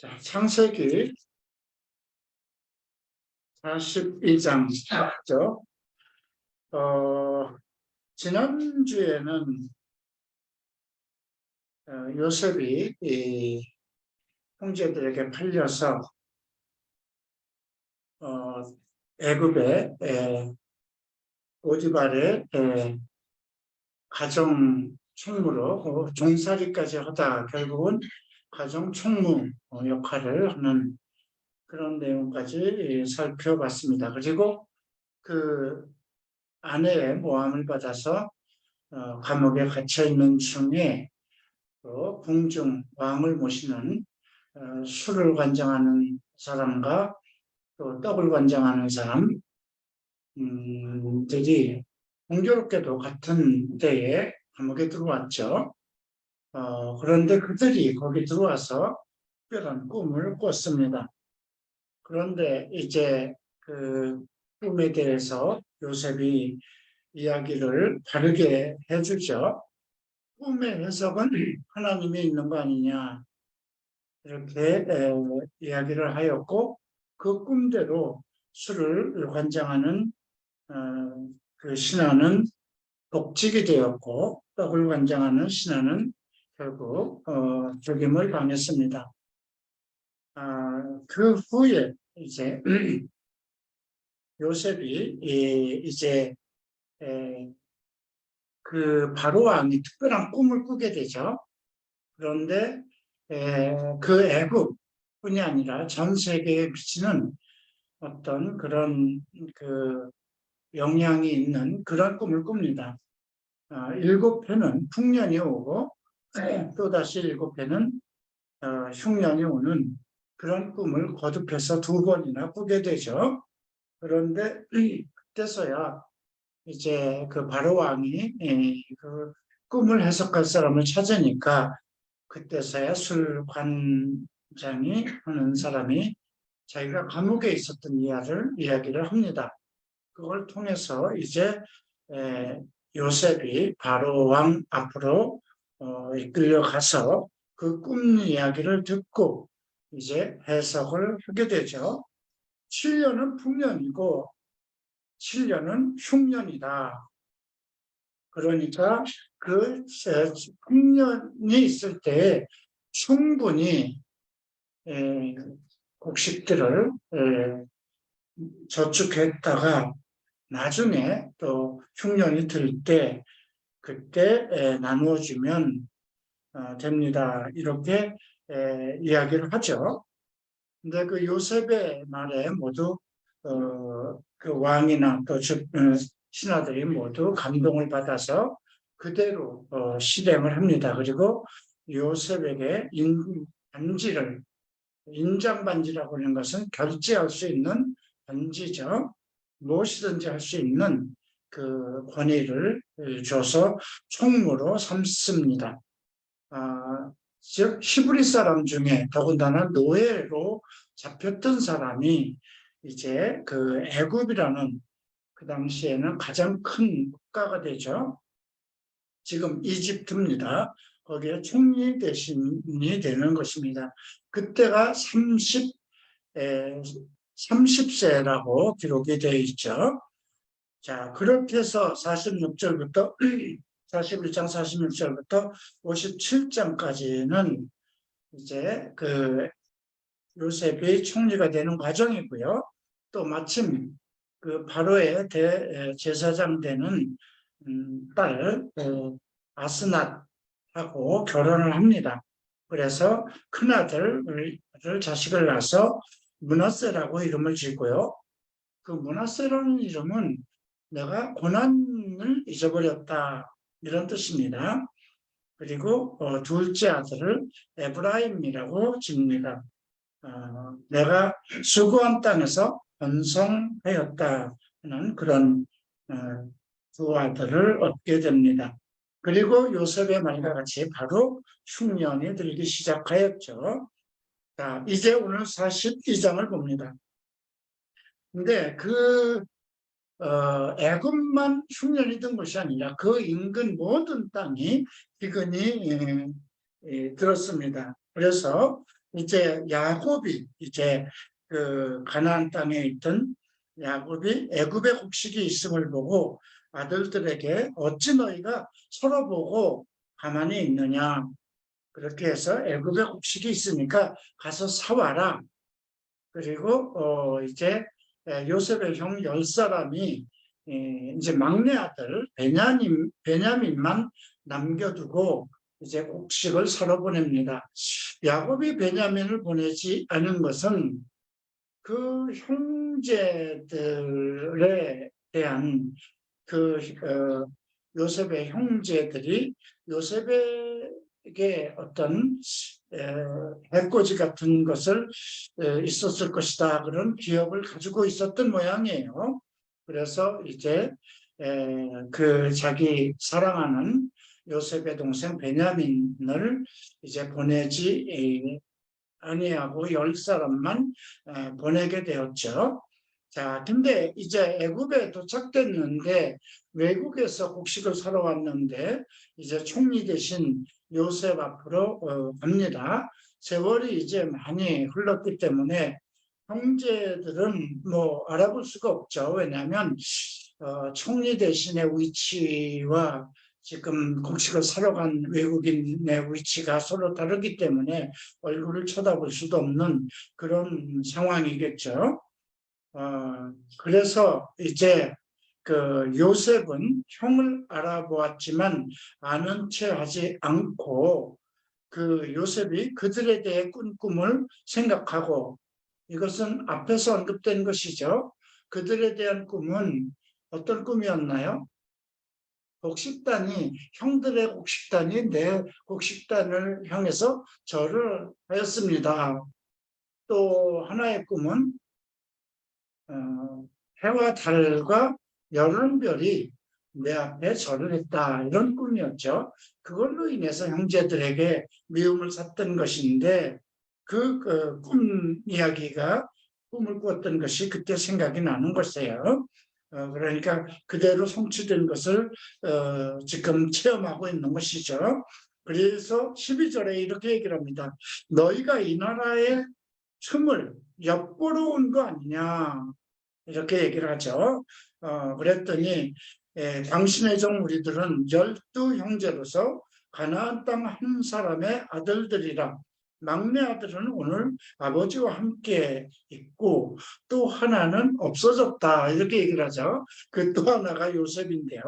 자, 창세기 42장이죠. 지난주에는 요셉이 이 형제들에게 팔려서 애굽의 보디발의 가정 총무로 종살이까지 하다 결국은 가정 총무 역할을 하는 그런 내용까지 살펴봤습니다. 그리고 그 아내의 모함을 받아서 감옥에 갇혀 있는 중에 또 궁중 왕을 모시는 술을 관장하는 사람과 또 떡을 관장하는 사람들이 공교롭게도 같은 때에 감옥에 들어왔죠. 그런데 그들이 거기 들어와서 특별한 꿈을 꿨습니다. 그런데 이제 그 꿈에 대해서 요셉이 이야기를 다르게 해주죠. 꿈의 해석은 하나님이 있는 거 아니냐 이렇게 이야기를 하였고, 그 꿈대로 술을 관장하는 그 신하는 복직이 되었고, 떡을 관장하는 신하는 결국 죽임을 당했습니다. 그 후에 이제 요셉이 이제 그 바로 왕이 특별한 꿈을 꾸게 되죠. 그런데 그 애굽뿐이 아니라 전 세계에 미치는 어떤 그런 그 영향이 있는 그런 꿈을 꿉니다. 7회는 풍년이 오고 또다시 7회는 흉년이 오는 그런 꿈을 거듭해서 2번이나 꾸게 되죠. 그런데 그때서야 이제 그 바로 왕이 그 꿈을 해석할 사람을 찾으니까, 그때서야 술 관장이 하는 사람이 자기가 감옥에 있었던 이야기를 합니다. 그걸 통해서 이제 요셉이 바로 왕 앞으로 이끌려 가서 그 꿈 이야기를 듣고 이제 해석을 하게 되죠. 7년은 풍년이고 7년은 흉년이다. 그러니까 그 풍년이 있을 때 충분히 곡식들을 저축했다가 나중에 또 흉년이 들 때 그때 나누어주면 됩니다. 이렇게 이야기를 하죠. 근데 그 요셉의 말에 모두 그 왕이나 또 신하들이 모두 감동을 받아서 그대로 실행을 합니다. 그리고 요셉에게 인장반지라고 하는 것은 결제할 수 있는 반지죠. 무엇이든지 할 수 있는 그 권위를 줘서 총무로 삼습니다. 즉 히브리 사람 중에 더군다나 노예로 잡혔던 사람이 이제 그 애굽이라는 그 당시에는 가장 큰 국가가 되죠. 지금 이집트입니다. 거기에 총리 대신이 되는 것입니다. 그때가 30세라고 기록이 되어 있죠. 자, 그렇게 해서 46절부터 41장 46절부터 57장까지는 이제 그 요셉이 총리가 되는 과정이고요. 또 마침 그 바로의 대제사장 되는 딸 아스낫하고 결혼을 합니다. 그래서 큰아들을 자식을 낳아서 므낫세라고 이름을 지고요. 그 므낫세라는 이름은 내가 고난을 잊어버렸다 이런 뜻입니다. 그리고 둘째 아들을 에브라임이라고 집니다. 내가 수고한 땅에서 번성하였다는 그런 두 아들을 얻게 됩니다. 그리고 요셉의 말과 같이 바로 흉년이 들기 시작하였죠. 자, 이제 오늘 42장을 봅니다. 근데 애굽만 흉년이 든 것이 아니라 그 인근 모든 땅이 기근이 들었습니다. 그래서 이제 야곱이 이제 그 가나안 땅에 있던 야곱이 애굽의 곡식이 있음을 보고 아들들에게 어찌 너희가 서로 보고 가만히 있느냐. 그렇게 해서 애굽의 곡식이 있으니까 가서 사와라. 그리고 이제 요셉의 형 10사람이 이제 막내 아들 베냐민만 남겨두고 이제 곡식을 사러 보냅니다. 야곱이 베냐민을 보내지 않은 것은 그 형제들에 대한 그 요셉의 형제들이 요셉에게 어떤 해코지 같은 것을 있었을 것이다, 그런 기억을 가지고 있었던 모양이에요. 그래서 이제 그 자기 사랑하는 요셉의 동생 베냐민을 이제 보내지 아니하고 10사람만 보내게 되었죠. 자, 근데 이제 애굽에 도착됐는데 외국에서 곡식을 사러 왔는데 이제 총리 대신 요셉 앞으로 갑니다. 세월이 이제 많이 흘렀기 때문에 형제들은 뭐 알아볼 수가 없죠. 왜냐하면 총리 대신의 위치와 지금 곡식을 사러 간 외국인의 위치가 서로 다르기 때문에 얼굴을 쳐다볼 수도 없는 그런 상황이겠죠. 그래서 이제 그 요셉은 형을 알아보았지만 아는 채 하지 않고 그 요셉이 그들에 대해 꾼 꿈을 생각하고, 이것은 앞에서 언급된 것이죠. 그들에 대한 꿈은 어떤 꿈이었나요? 형들의 곡식단이 내 곡식단을 향해서 절을 하였습니다. 또 하나의 꿈은 해와 달과 여름별이 내 앞에 절을 했다, 이런 꿈이었죠. 그걸로 인해서 형제들에게 미움을 샀던 것인데 그 꿈 이야기가, 꿈을 꾸었던 것이 그때 생각이 나는 것이에요. 그러니까 그대로 성취된 것을 지금 체험하고 있는 것이죠. 그래서 12절에 이렇게 얘기를 합니다. 너희가 이 나라의 틈을 엿보러 온 거 아니냐, 이렇게 얘기를 하죠. 그랬더니 당신의 종 우리들은 12형제로서 가나안 땅 한 사람의 아들들이라. 막내 아들은 오늘 아버지와 함께 있고 또 하나는 없어졌다, 이렇게 얘기를 하죠. 그 또 하나가 요셉인데요.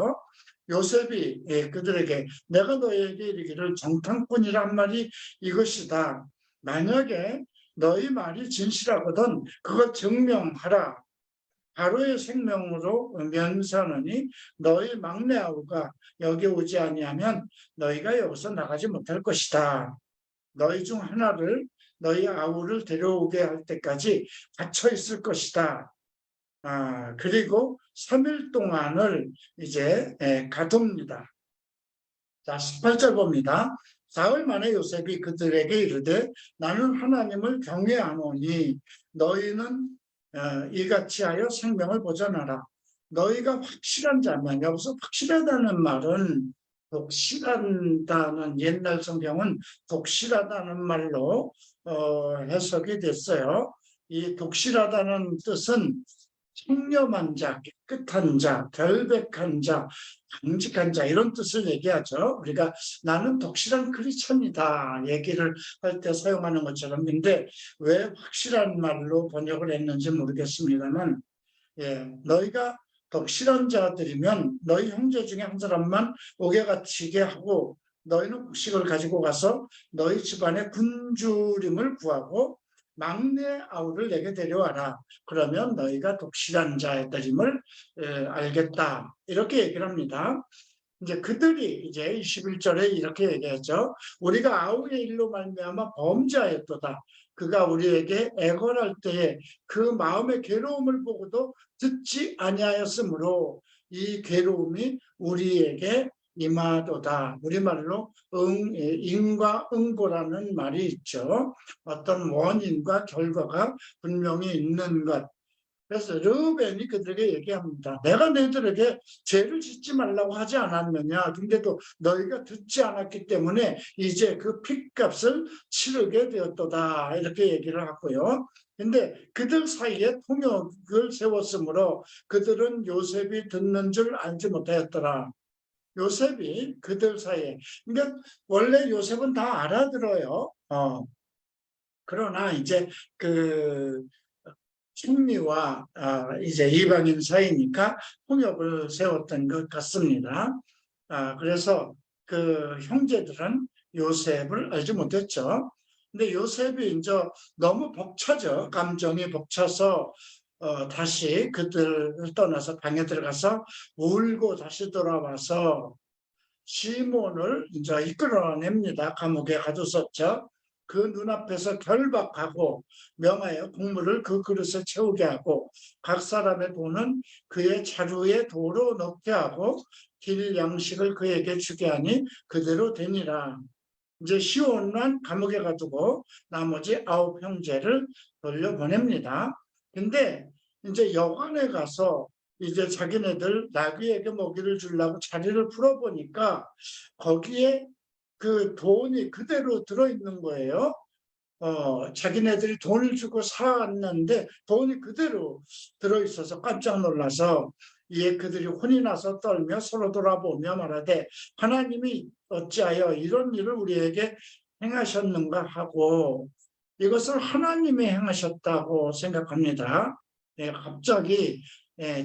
요셉이 그들에게 내가 너희에게 이르기를 정탐꾼이란 말이 이것이다. 만약에 너희 말이 진실하거든 그것 증명하라. 바로의 생명으로 면사하노니 너희 막내 아우가 여기 오지 아니하면 너희가 여기서 나가지 못할 것이다. 너희 중 하나를, 너희 아우를 데려오게 할 때까지 갇혀 있을 것이다. 그리고 3일 동안을 이제 가둡니다. 자, 18절 봅니다. 사흘 만에 요셉이 그들에게 이르되 나는 하나님을 경외하노니 너희는 이같이 하여 생명을 보존하라. 너희가 확실한 자면, 여기서 확실하다는 말은, 독실하다는, 옛날 성경은 독실하다는 말로 해석이 됐어요. 이 독실하다는 뜻은 청렴한 자, 깨끗한 자, 결백한 자, 강직한 자, 이런 뜻을 얘기하죠. 우리가 나는 독실한 크리스천이다 얘기를 할 때 사용하는 것처럼. 근데 왜 확실한 말로 번역을 했는지 모르겠습니다만, 너희가 독실한 자들이면 너희 형제 중에 한 사람만 옥에 갇히게 하고 너희는 곡식을 가지고 가서 너희 집안의 굶주림을 구하고 막내 아우를 내게 데려와라. 그러면 너희가 독실한 자들임을 알겠다, 이렇게 얘기를 합니다. 이제 그들이 이제 21절에 이렇게 얘기하죠. 우리가 아우의 일로 말미암아 범죄하였도다. 그가 우리에게 애걸할 때에 그 마음의 괴로움을 보고도 듣지 아니하였으므로 이 괴로움이 우리에게 임하도다. 우리말로 인과 응보라는 말이 있죠. 어떤 원인과 결과가 분명히 있는 것. 그래서 르벤이 그들에게 얘기합니다. 내가 너희들에게 죄를 짓지 말라고 하지 않았느냐. 근데도 너희가 듣지 않았기 때문에 이제 그 핏값을 치르게 되었도다. 이렇게 얘기를 하고요. 근데 그들 사이에 통역을 세웠으므로 그들은 요셉이 듣는 줄 알지 못하였더라. 요셉이 그들 사이에. 그러니까 원래 요셉은 다 알아들어요. 그러나 이제 그 총리와 이제 이방인 사이니까 통역을 세웠던 것 같습니다. 그래서 그 형제들은 요셉을 알지 못했죠. 근데 요셉이 이제 너무 벅차죠. 감정이 벅차서 다시 그들을 떠나서 방에 들어가서 울고 다시 돌아와서 시몬을 이제 이끌어냅니다. 감옥에 가뒀었죠. 그 눈앞에서 결박하고 명하여 국물을 그 그릇에 채우게 하고 각 사람의 돈은 그의 자루에 도로 넣게 하고 길 양식을 그에게 주게 하니 그대로 되니라. 이제 시온만 감옥에 가두고 나머지 9 형제를 돌려보냅니다. 근데 이제 여관에 가서 이제 자기네들 나귀에게 먹이를 주려고 자리를 풀어보니까 거기에 그 돈이 그대로 들어있는 거예요. 자기네들이 돈을 주고 사왔는데 돈이 그대로 들어있어서 깜짝 놀라서 이에 그들이 혼이 나서 떨며 서로 돌아보며 말하되 하나님이 어찌하여 이런 일을 우리에게 행하셨는가 하고 이것을 하나님이 행하셨다고 생각합니다. 갑자기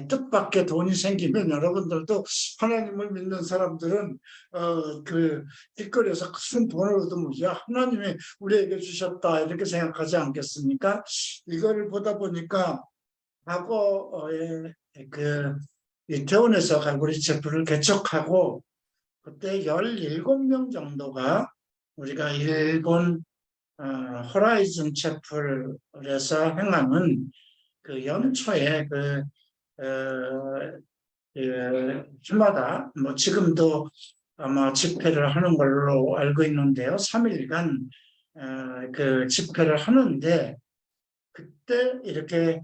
뜻밖의 돈이 생기면 여러분들도 하나님을 믿는 사람들은 그 길거리에서 큰 돈을 얻으면 야 하나님이 우리에게 주셨다 이렇게 생각하지 않겠습니까? 이거를 보다 보니까 과거에 그 이태원에서 갈고리 셰프를 개척하고 그때 17명 정도가 우리가 일본 호라이즌 채플에서 행하는 그 연초에 주마다 뭐 지금도 아마 집회를 하는 걸로 알고 있는데요. 3일간 그 집회를 하는데 그때 이렇게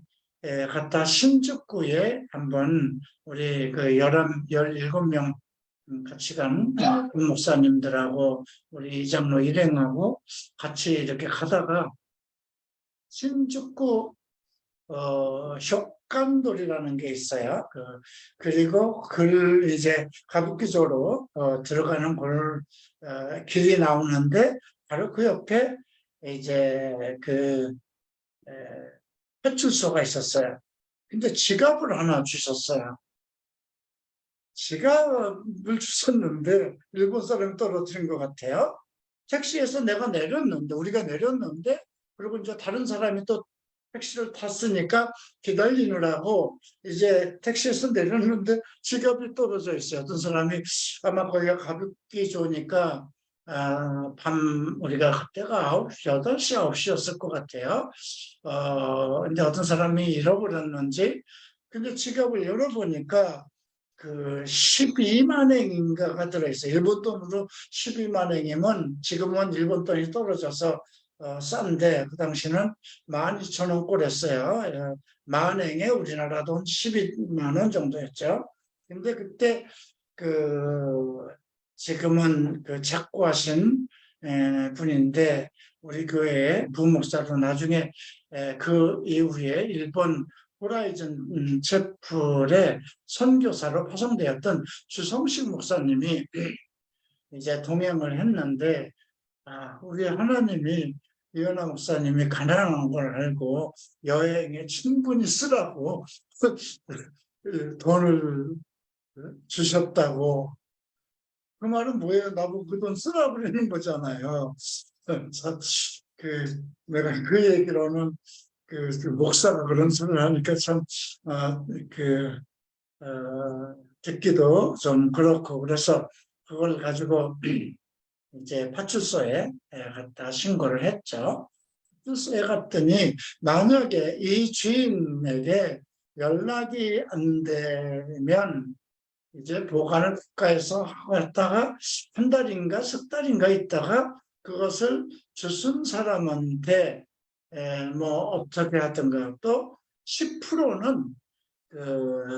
갔다 신宿구에 한번 우리 그 17명 같이 간 목사님들하고 우리 이장로 일행하고 같이 이렇게 가다가 신宿구 효간돌이라는 게 있어요. 그리고 이제 가부키조로 들어가는 길이 나오는데 바로 그 옆에 이제 파출소가 있었어요. 근데 지갑을 하나 주셨어요. 지갑을 주셨는데 일본 사람이 떨어뜨린 것 같아요. 택시에서 우리가 내렸는데 그리고 이제 다른 사람이 또 택시를 탔으니까 기다리느라고 이제 택시에서 내렸는데 지갑이 떨어져 있어요. 어떤 사람이 아마 거기가 가볍기 좋으니까 우리가 그때가 9시, 8시, 9시였을 것 같아요. 근데 어떤 사람이 잃어버렸는지 근데 지갑을 열어보니까 그 12만 엔인가가 들어있어요. 일본 돈으로 12만 엔이면 지금은 일본 돈이 떨어져서 싼데 그 당시는 12,000원 꼴했어요. 만 엔에 우리나라 돈 12만 원 정도였죠. 근데 그때 지금은 작고하신 분인데 우리 교회의 부목사로 나중에 그 이후에 일본 호라이즌 채플의 선교사로 파송되었던 주성식 목사님이 이제 동행을 했는데 우리 하나님이 이현아 목사님이 가난한 걸 알고 여행에 충분히 쓰라고 돈을 주셨다고. 그 말은 뭐예요? 나보고 그 돈 쓰라고 그러는 거잖아요. 내가 그 얘기로는 그 목사가 그런 소리를 하니까 참 듣기도 좀 그렇고 그래서 그걸 가지고 이제 파출소에 갖다 신고를 했죠. 파출소에 갔더니 만약에 이 주인에게 연락이 안 되면 이제 보관을 국가에서 했다가 한 달인가 석 달인가 있다가 그것을 주순 사람한테 뭐 어떻게 하든가 또 10%는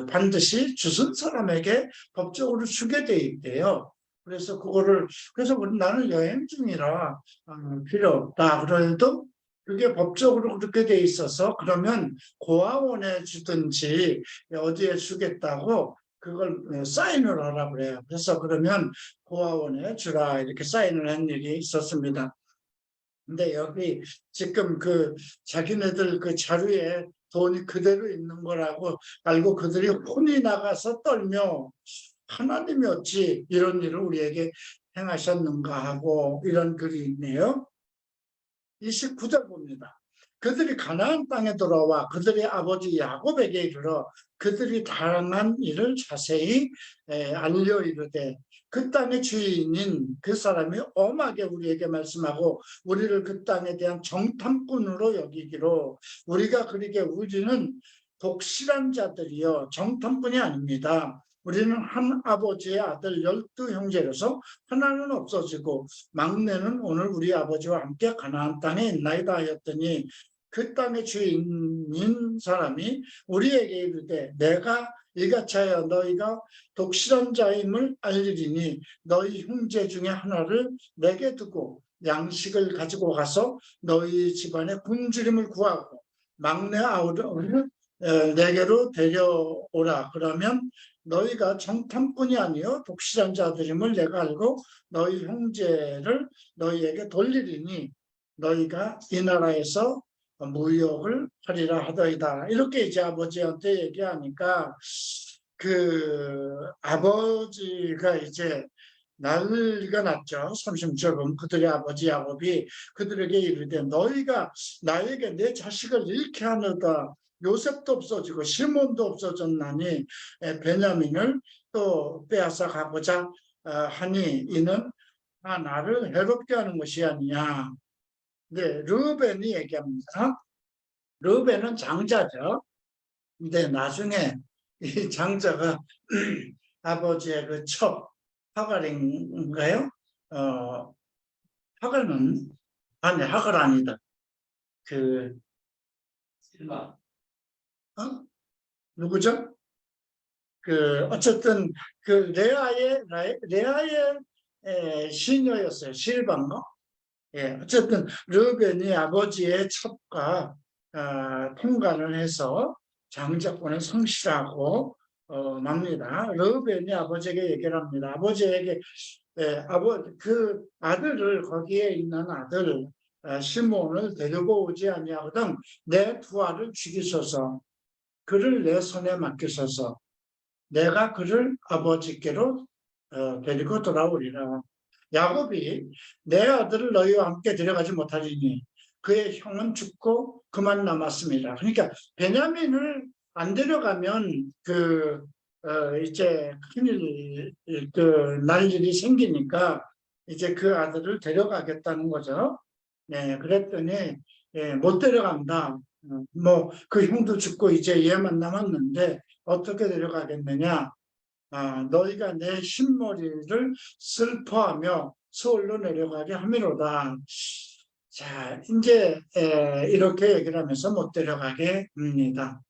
반드시 주선 사람에게 법적으로 주게 돼 있대요. 그래서 나는 여행 중이라 필요 없다. 그래도 그게 법적으로 그렇게 돼 있어서 그러면 고아원에 주든지 어디에 주겠다고 그걸 사인을 하라 그래요. 그래서 그러면 고아원에 주라 이렇게 사인을 한 일이 있었습니다. 근데 여기 지금 자기네들 자료에 돈이 그대로 있는 거라고 알고 그들이 혼이 나가서 떨며 하나님이 어찌 이런 일을 우리에게 행하셨는가 하고 이런 글이 있네요. 29절 봅니다. 그들이 가나안 땅에 들어와 그들의 아버지 야곱에게 이르러 그들이 당한 일을 자세히 알려 이르되 그 땅의 주인인 그 사람이 엄하게 우리에게 말씀하고 우리를 그 땅에 대한 정탐꾼으로 여기기로 우리가 그러게 우리는 독실한 자들이요 정탐꾼이 아닙니다. 우리는 한 아버지의 아들 12형제로서 하나는 없어지고 막내는 오늘 우리 아버지와 함께 가나안 땅에 있나이다 하였더니 그 땅의 주인인 사람이 우리에게 이르되 내가 이같이 하여 너희가 독실한 자임을 알리리니 너희 형제 중에 하나를 내게 두고 양식을 가지고 가서 너희 집안에 굶주림을 구하고 막내 아우를 내게로 데려오라. 그러면 너희가 정탐꾼이 아니요 독실한 자들임을 내가 알고 너희 형제를 너희에게 돌리리니 너희가 이 나라에서 무역을 하리라 하더이다. 이렇게 이제 아버지한테 얘기하니까 아버지가 이제 난리가 났죠. 30절 보면 그들의 아버지 야곱이 그들에게 이르되 너희가 나에게 내 자식을 잃게 하느다. 요셉도 없어지고 시몬도 없어졌나니 베냐민을 또 빼앗아 가고자 하니 이는 나를 해롭게 하는 것이 아니냐. 네, 르우벤이 얘기합니다. 르우벤은 장자죠. 근데 나중에 이 장자가 아버지의 첩 하갈인가요? 하갈은 아니 하갈 아니다. 실바. 누구죠? 어쨌든 레아의 시녀였어요. 실바인가? 예, 어쨌든 르벤이 아버지의 첩과 통관을 해서 장자권을 성실하고 맙니다. 르벤이 아버지에게 얘기를 합니다. 아버지에게 그 아들을 거기에 있는 아들 시몬을 데리고 오지 아니하거든 내 두 알을 죽이소서 그를 내 손에 맡기소서 내가 그를 아버지께로 데리고 돌아오리라. 야곱이 내 아들을 너희와 함께 데려가지 못하리니 그의 형은 죽고 그만 남았습니다. 그러니까 베냐민을 안 데려가면 이제 큰일 날 일이 생기니까 이제 그 아들을 데려가겠다는 거죠. 네, 그랬더니 못 데려간다. 그 형도 죽고 이제 얘만 남았는데 어떻게 데려가겠느냐? 너희가 내 흰머리를 슬퍼하며 서울로 내려가게 함이로다. 자, 이제 이렇게 얘기를 하면서 못 데려가게 합니다.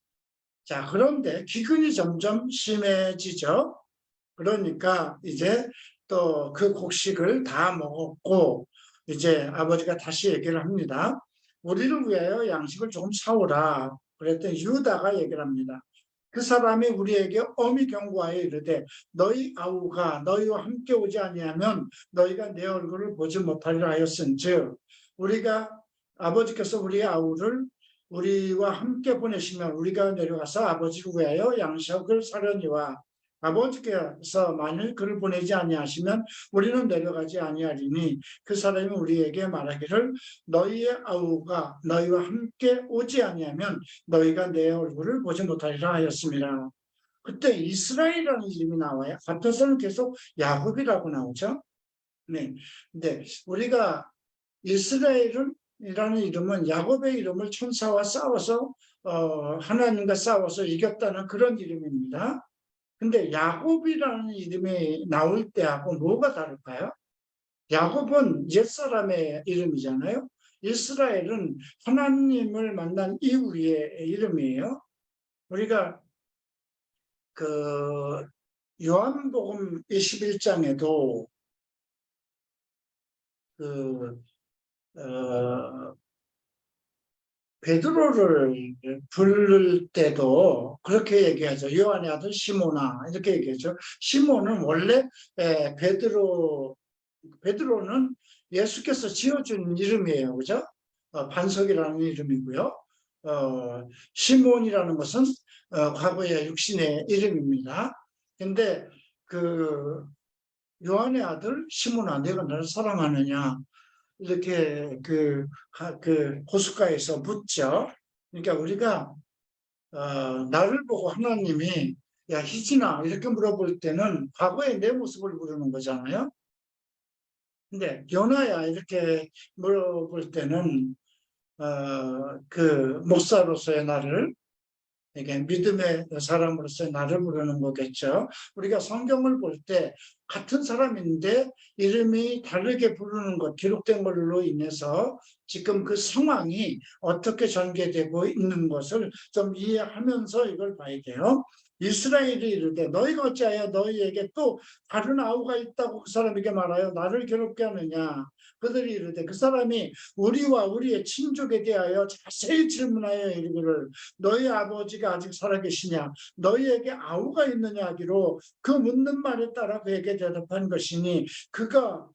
자, 그런데 기근이 점점 심해지죠. 그러니까 이제 또 그 곡식을 다 먹었고 이제 아버지가 다시 얘기를 합니다. 우리를 위하여 양식을 조금 사오라. 그랬더니 유다가 얘기를 합니다. 그 사람이 우리에게 엄히 경고하여 이르되 너희 아우가 너희와 함께 오지 아니하면 너희가 내 얼굴을 보지 못하리라 하였은즉 우리가 아버지께서 우리 아우를 우리와 함께 보내시면 우리가 내려가서 아버지를 위하여 양식을 사려니와 아버지께서 만일 그를 보내지 아니하시면 우리는 내려가지 아니하리니 그 사람이 우리에게 말하기를 너희의 아우가 너희와 함께 오지 아니하면 너희가 내 얼굴을 보지 못하리라 하였습니다. 그때 이스라엘이라는 이름이 나와요. 앞에서는 계속 야곱이라고 나오죠. 네. 근데 우리가 이스라엘이라는 이름은 야곱의 이름을 천사와 싸워서 하나님과 싸워서 이겼다는 그런 이름입니다. 근데 야곱이라는 이름이 나올 때하고 뭐가 다를까요? 야곱은 옛사람의 이름이잖아요. 이스라엘은 하나님을 만난 이후의 이름이에요. 우리가 그 요한복음 21장에도 그 베드로를 부를 때도 그렇게 얘기하죠. 요한의 아들 시몬아 이렇게 얘기하죠. 시몬은 원래 베드로는 예수께서 지어준 이름이에요. 그죠? 반석이라는 이름이고요. 시몬이라는 것은 과거의 육신의 이름입니다. 근데 그 요한의 아들 시몬아 내가 나를 사랑하느냐 이렇게 그 호숫가에서 묻죠. 그러니까 우리가 나를 보고 하나님이 야 희진아 이렇게 물어볼 때는 과거의 내 모습을 부르는 거잖아요. 근데 요나야 이렇게 물어볼 때는 그 목사로서의 나를 이게 믿음의 사람으로서 나를 부르는 거겠죠. 우리가 성경을 볼 때 같은 사람인데 이름이 다르게 부르는 것, 기록된 걸로 인해서 지금 그 상황이 어떻게 전개되고 있는 것을 좀 이해하면서 이걸 봐야 돼요. 이스라엘이 이르되 너희가 어찌하여 너희에게 또 다른 아우가 있다고 그 사람에게 말하여 나를 괴롭게 하느냐. 그들이 이르되 그 사람이 우리와 우리의 친족에 대하여 자세히 질문하여 이르기를 너희 아버지가 아직 살아계시냐 너희에게 아우가 있느냐 하기로 그 묻는 말에 따라 그에게 대답한 것이니 그가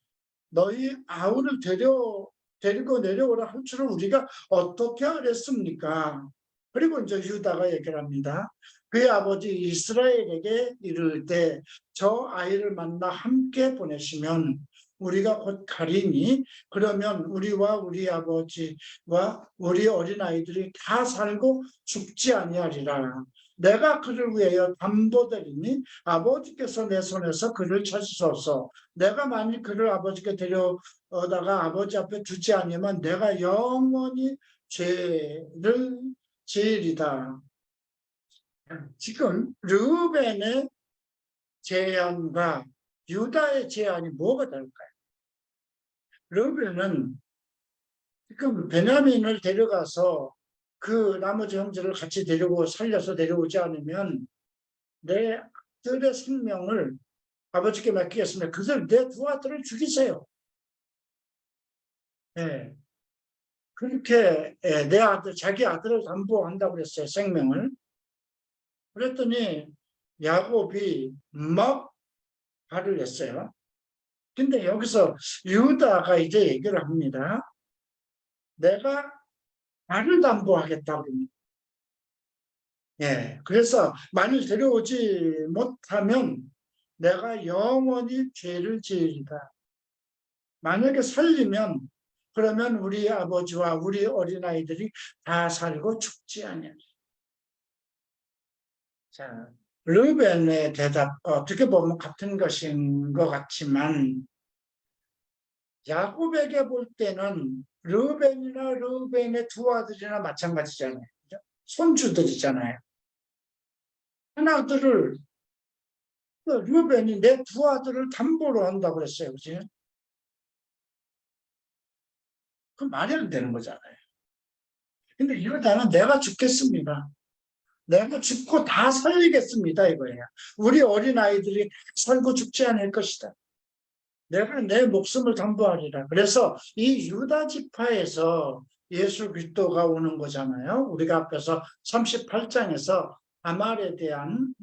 너희 아우를 데리고 내려오라 할 줄을 우리가 어떻게 알았습니까? 그리고 이제 유다가 얘기를 합니다. 그의 아버지 이스라엘에게 이를 때 저 아이를 만나 함께 보내시면 우리가 곧 가리니 그러면 우리와 우리 아버지와 우리 어린아이들이 다 살고 죽지 아니하리라. 내가 그를 위하여 담보되리니 아버지께서 내 손에서 그를 찾으소서. 내가 만일 그를 아버지께 데려다가 아버지 앞에 두지 않으면 내가 영원히 죄를 지으리다. 지금 르우벤의 제안과 유다의 제안이 뭐가 다를까요? 르우벤은 지금 베냐민을 데려가서 그 나머지 형제를 같이 데리고 살려서 데려오지 않으면 내 아들의 생명을 아버지께 맡기겠습니다. 그들 내 두 아들을 죽이세요. 네. 그렇게 내 아들, 자기 아들을 담보한다고 그랬어요. 생명을. 그랬더니 야곱이 막 화를 냈어요. 근데 여기서 유다가 이제 얘기를 합니다. 내가 나를 담보하겠다고 합니다. 예, 그래서 만일 데려오지 못하면 내가 영원히 죄를 지으리다. 만약에 살리면 그러면 우리 아버지와 우리 어린아이들이 다 살고 죽지 않냐. 자, 르벤의 대답 어떻게 보면 같은 것인 것 같지만 야곱에게 볼 때는 르벤의 두 아들이나 마찬가지잖아요. 그죠? 손주들이잖아요. 하나들을 르벤이 내 두 아들을 담보로 한다고 그랬어요. 그지? 그 말이 안 되는 거잖아요. 근데 이러다는 내가 죽겠습니다. 내가 죽고 다 살리겠습니다. 이거예요. 우리 어린아이들이 살고 죽지 않을 것이다. 내가 내 목숨을 담보하리라. 그래서 이 유다 지파에서 예수 그리스도가 오는 거잖아요. 우리가 앞에서 38장에서 다말에 대한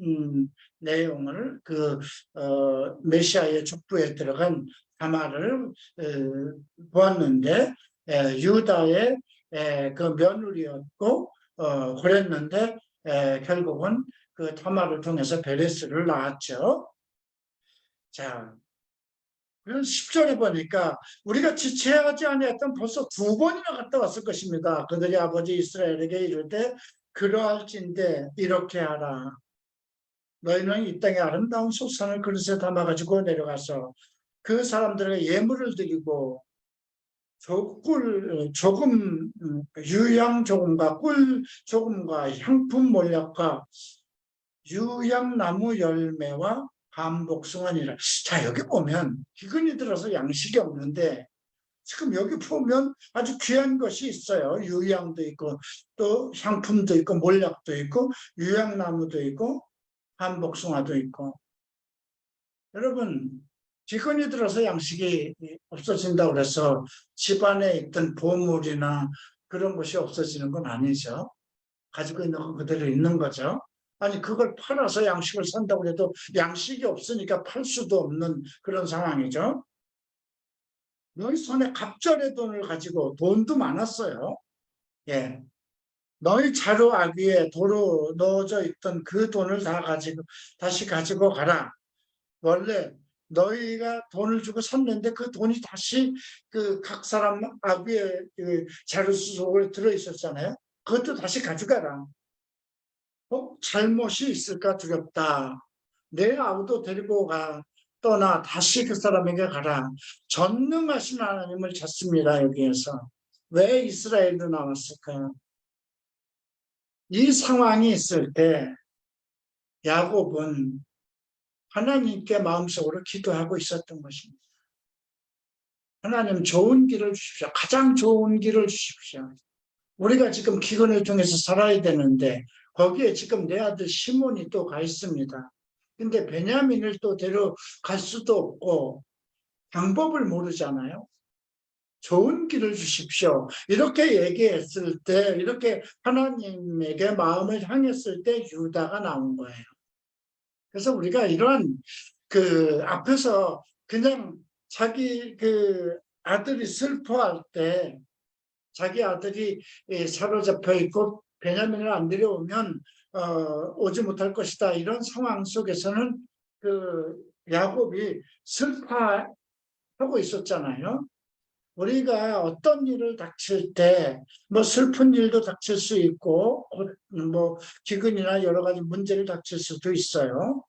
내용을 메시아의 족부에 들어간 다말을 보았는데 유다의 그 며느리였고 그랬는데 결국은 그 다말을 통해서 베레스를 낳았죠. 자, 그런 10절에 보니까 우리가 지체하지 아니했던 벌써 두 번이나 갔다 왔을 것입니다. 그들이 아버지 이스라엘에게 이르되 그러할진대 이렇게 하라. 너희는 이 땅의 아름다운 속산을 그릇에 담아가지고 내려가서 그 사람들에게 예물을 드리고 조금 유향 조금과 꿀 조금과 향품 몰약과 유향나무 열매와 밤복숭아니라. 자, 여기 보면 기근이 들어서 양식이 없는데 지금 여기 보면 아주 귀한 것이 있어요. 유향도 있고 또 향품도 있고 몰약도 있고 유향나무도 있고 한복숭아도 있고. 여러분, 기근이 들어서 양식이 없어진다고 해서 집안에 있던 보물이나 그런 것이 없어지는 건 아니죠. 가지고 있는 건 그대로 있는 거죠. 아니, 그걸 팔아서 양식을 산다고 해도 양식이 없으니까 팔 수도 없는 그런 상황이죠. 너희 손에 갑절의 돈을 가지고, 돈도 많았어요. 예. 너희 자루 아귀에 도로 넣어져 있던 그 돈을 다 가지고 다시 가지고 가라. 원래 너희가 돈을 주고 샀는데 그 돈이 다시 그 각 사람 아귀의 그 자루 속에 들어 있었잖아요. 그것도 다시 가져가라. 잘못이 있을까 두렵다. 내 아우도 데리고 가. 떠나 다시 그 사람에게 가라. 전능하신 하나님을 찾습니다. 여기에서. 왜 이스라엘로 나왔을까요? 이 상황이 있을 때 야곱은 하나님께 마음속으로 기도하고 있었던 것입니다. 하나님 좋은 길을 주십시오. 가장 좋은 길을 주십시오. 우리가 지금 기근을 통해서 살아야 되는데 거기에 지금 내 아들 시몬이 또 가 있습니다. 근데 베냐민을 또 데려갈 수도 없고 방법을 모르잖아요. 좋은 길을 주십시오. 이렇게 얘기했을 때, 이렇게 하나님에게 마음을 향했을 때 유다가 나온 거예요. 그래서 우리가 이런 그 앞에서 그냥 자기 그 아들이 슬퍼할 때 자기 아들이 사로잡혀 있고 베냐민을 안 데려오면 오지 못할 것이다. 이런 상황 속에서는 그 야곱이 슬퍼하고 있었잖아요. 우리가 어떤 일을 닥칠 때, 뭐 슬픈 일도 닥칠 수 있고, 뭐 기근이나 여러 가지 문제를 닥칠 수도 있어요.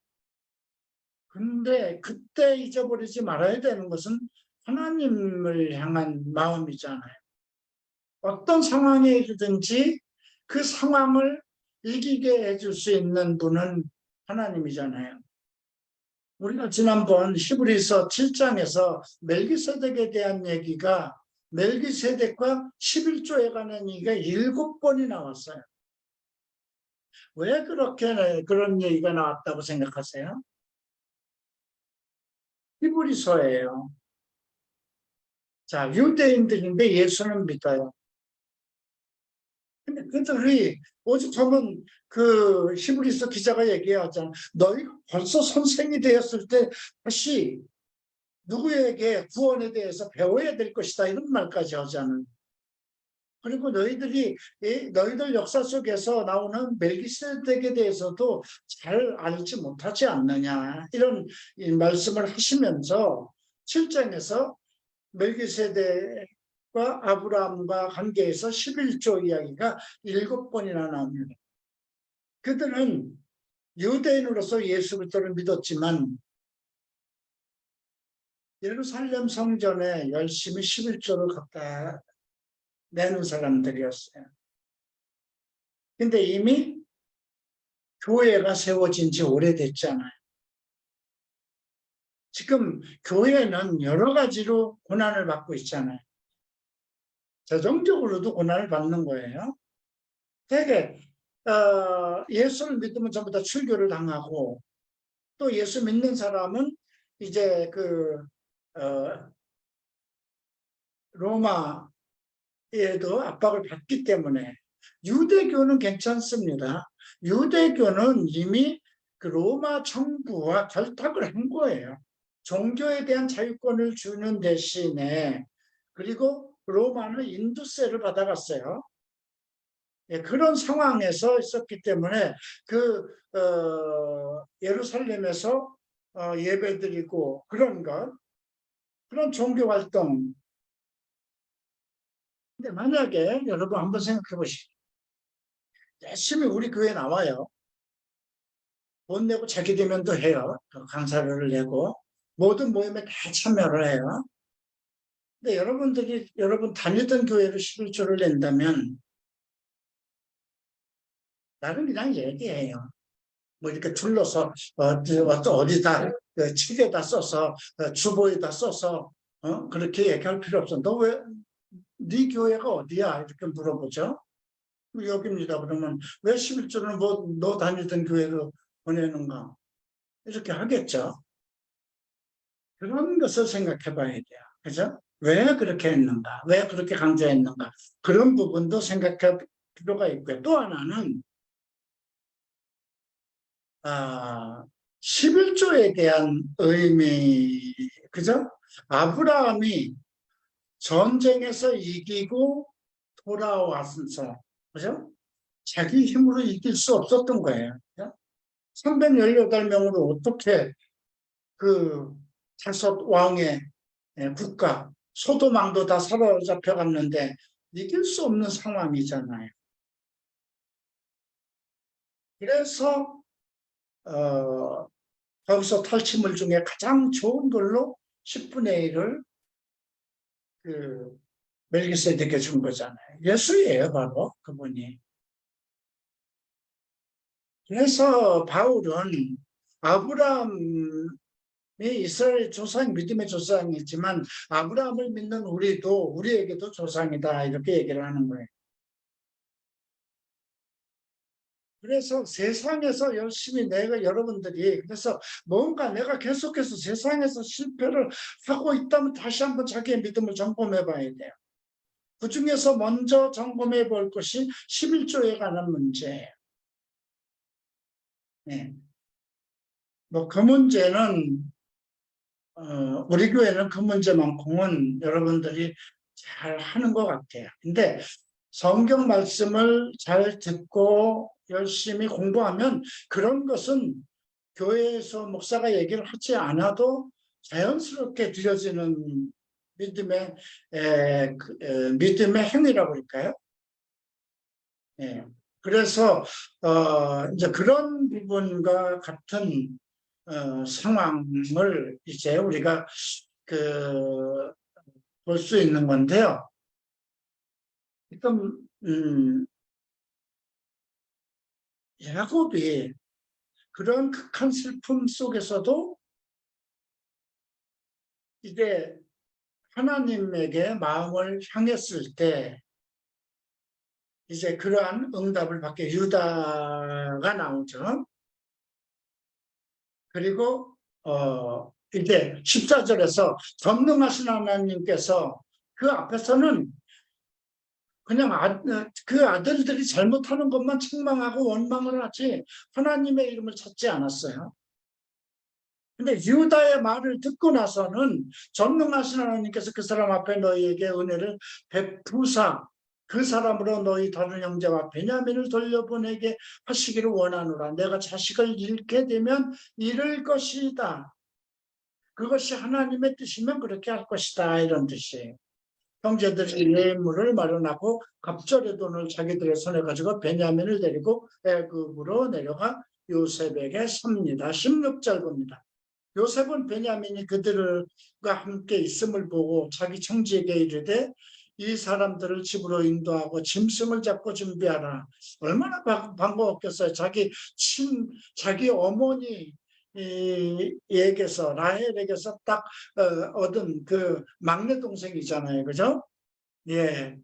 근데 그때 잊어버리지 말아야 되는 것은 하나님을 향한 마음이잖아요. 어떤 상황이든지 그 상황을 이기게 해줄 수 있는 분은 하나님이잖아요. 우리가 지난번 히브리서 7장에서 멜기세덱에 대한 얘기가 멜기세덱과 11조에 관한 얘기가 7번이 나왔어요. 왜 그렇게 그런 얘기가 나왔다고 생각하세요? 히브리서예요. 자, 유대인들인데 예수는 믿어요. 근데 그들이 오죽하면 그 히브리서 기자가 얘기하잖아. 너희가 벌써 선생이 되었을 때 다시 누구에게 구원에 대해서 배워야 될 것이다. 이런 말까지 하잖아요. 그리고 너희들 역사 속에서 나오는 멜기세덱에 대해서도 잘 알지 못하지 않느냐. 이런 말씀을 하시면서 7장에서 멜기세덱과 아브라함과 관계에서 11조 이야기가 7번이나 나옵니다. 그들은 유대인으로서 예수 그리스도를 믿었지만 예루살렘 성전에 열심히 11조를 갖다 내는 사람들이었어요. 근데 이미 교회가 세워진 지 오래됐잖아요. 지금 교회는 여러 가지로 고난을 받고 있잖아요. 재정적으로도 고난을 받는 거예요. 되게 예수를 믿으면 전부 다 출교를 당하고 또 예수 믿는 사람은 이제 로마에도 압박을 받기 때문에 유대교는 괜찮습니다. 유대교는 이미 그 로마 정부와 결탁을 한 거예요. 종교에 대한 자유권을 주는 대신에 그리고 로마는 인두세를 받아갔어요. 예, 그런 상황에서 있었기 때문에 예루살렘에서 예배드리고 그런 종교 활동. 근데 만약에 여러분 한번 생각해 보시죠. 열심히 우리 교회에 나와요. 돈 내고 자기 되면도 해요. 강사료를 내고 모든 모임에 다 참여를 해요. 근데 여러분 다니던 교회로 11조를 낸다면 나는 그냥 얘기해요. 뭐 이렇게 둘러서 어디다 책에다 써서 주보에다 써서 그렇게 얘기할 필요 없어. 너 왜, 네 교회가 어디야? 이렇게 물어보죠. 여기입니다. 그러면 왜 11조를 너 다니던 교회로 보내는가? 이렇게 하겠죠. 그런 것을 생각해 봐야 돼요. 그죠? 왜 그렇게 했는가? 왜 그렇게 강조했는가? 그런 부분도 생각할 필요가 있고요. 또 하나는, 11조에 대한 의미, 그죠? 아브라함이 전쟁에서 이기고 돌아왔어요. 그죠? 자기 힘으로 이길 수 없었던 거예요. 그죠? 318명으로 어떻게 그 다섯 왕의 국가, 소도망도 다 사로잡혀 갔는데 이길 수 없는 상황이잖아요. 그래서 거기서 탈취물 중에 가장 좋은 걸로 10분의 1을 그 멜기세덱에게 준 거잖아요. 예수예요, 바로 그분이. 그래서 바울은 아브라함이 이스라엘 조상, 믿음의 조상이지만 아브라함을 믿는 우리에게도 조상이다 이렇게 얘기를 하는 거예요. 그래서 세상에서 열심히 여러분들이 그래서 뭔가 내가 계속해서 세상에서 실패를 하고 있다면 다시 한번 자기의 믿음을 점검해 봐야 돼요. 그 중에서 먼저 점검해 볼 것이 11조에 관한 문제예요. 네. 그 문제는 우리 교회는 그 문제만큼은 여러분들이 잘 하는 것 같아요. 근데 성경 말씀을 잘 듣고 열심히 공부하면 그런 것은 교회에서 목사가 얘기를 하지 않아도 자연스럽게 드려지는 믿음의 행위라고 할까요? 예. 그래서 이제 그런 부분과 같은 상황을 이제 우리가 볼 수 있는 건데요. 일단 야곱이 그런 극한 슬픔 속에서도 이제 하나님에게 마음을 향했을 때 이제 그러한 응답을 받게 유다가 나오죠. 그리고 이제 14절에서 전능하신 하나님께서 그 앞에서는 그냥 그 아들들이 잘못하는 것만 책망하고 원망을 하지 하나님의 이름을 찾지 않았어요. 근데 유다의 말을 듣고 나서는 전능하신 하나님께서 그 사람 앞에 너희에게 은혜를 베푸사 그 사람으로 너희 다른 형제와 베냐민을 돌려보내게 하시기를 원하노라. 내가 자식을 잃게 되면 잃을 것이다. 그것이 하나님의 뜻이면 그렇게 할 것이다. 이런 뜻이에요. 형제들이 예물을 마련하고 갑절의 돈을 자기들의 손에 가지고 베냐민을 데리고 애굽으로 내려가 요셉에게 삽니다. 16절 봅니다. 요셉은 베냐민이 그들과 함께 있음을 보고 자기 청지에게 이르되 이 사람들을 집으로 인도하고 짐승을 잡고 준비하라. 얼마나 반가웠겠어요. 자기 어머니 에게서 라헬에게서 딱 얻은 그 막내 동생이잖아요. 그죠? 예.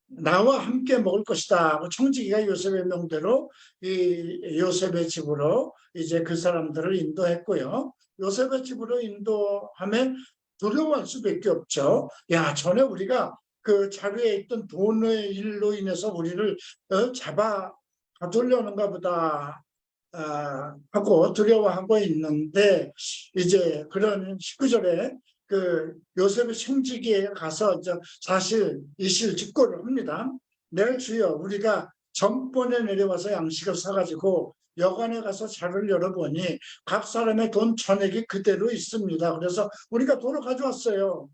나와 함께 먹을 것이다 하고 청지기가 요셉의 명대로 이 요셉의 집으로 이제 그 사람들을 인도했고요. 요셉의 집으로 인도하면 두려워할 수밖에 없죠. 야, 전에 우리가 그 자루에 있던 돈의 일로 인해서 우리를 잡아 가두려는가 보다 하고 두려워하고 있는데 이제 그런 19절에 그 요셉의 청지기에 가서 사실 이실 직고를 합니다. 내 주여 우리가 전번에 내려와서 양식을 사가지고 여관에 가서 자를 열어보니 각 사람의 돈 전액이 그대로 있습니다. 그래서 우리가 돈을 가져왔어요.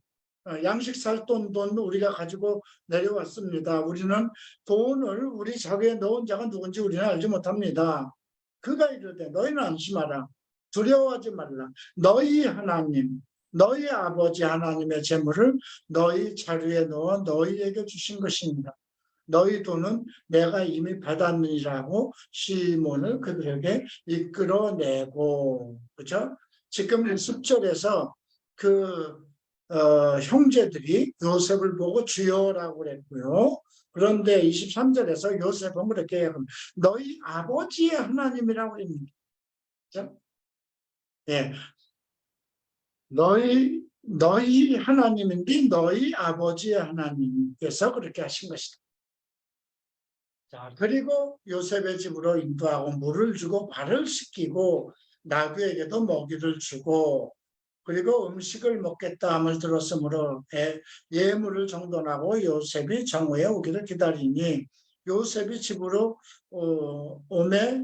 양식 살 돈도 우리가 가지고 내려왔습니다. 우리는 돈을 우리 자기에 넣은 자가 누군지 우리는 알지 못합니다. 그가 이르되 너희는 안심하라. 두려워하지 말라. 너희 하나님 너희 아버지 하나님의 재물을 너희 자루에 넣어 너희에게 주신 것입니다. 너희 돈은 내가 이미 받았느니라고 시몬을 그들에게 이끌어내고 그죠? 지금 10절에서 그 형제들이 요셉을 보고 주여라고 그랬고요. 그런데 23절에서 요셉은 그렇게 해요. 너희 아버지의 하나님이라고 합니다. 예, 너희 하나님인데 너희 아버지의 하나님께서 그렇게 하신 것이다. 자, 그리고 요셉의 집으로 인도하고 물을 주고 발을 씻기고 나귀에게도 먹이를 주고 그리고 음식을 먹겠다 함을 들었으므로 예물을 정돈하고 요셉이 정오에 오기를 기다리니 요셉이 집으로 오매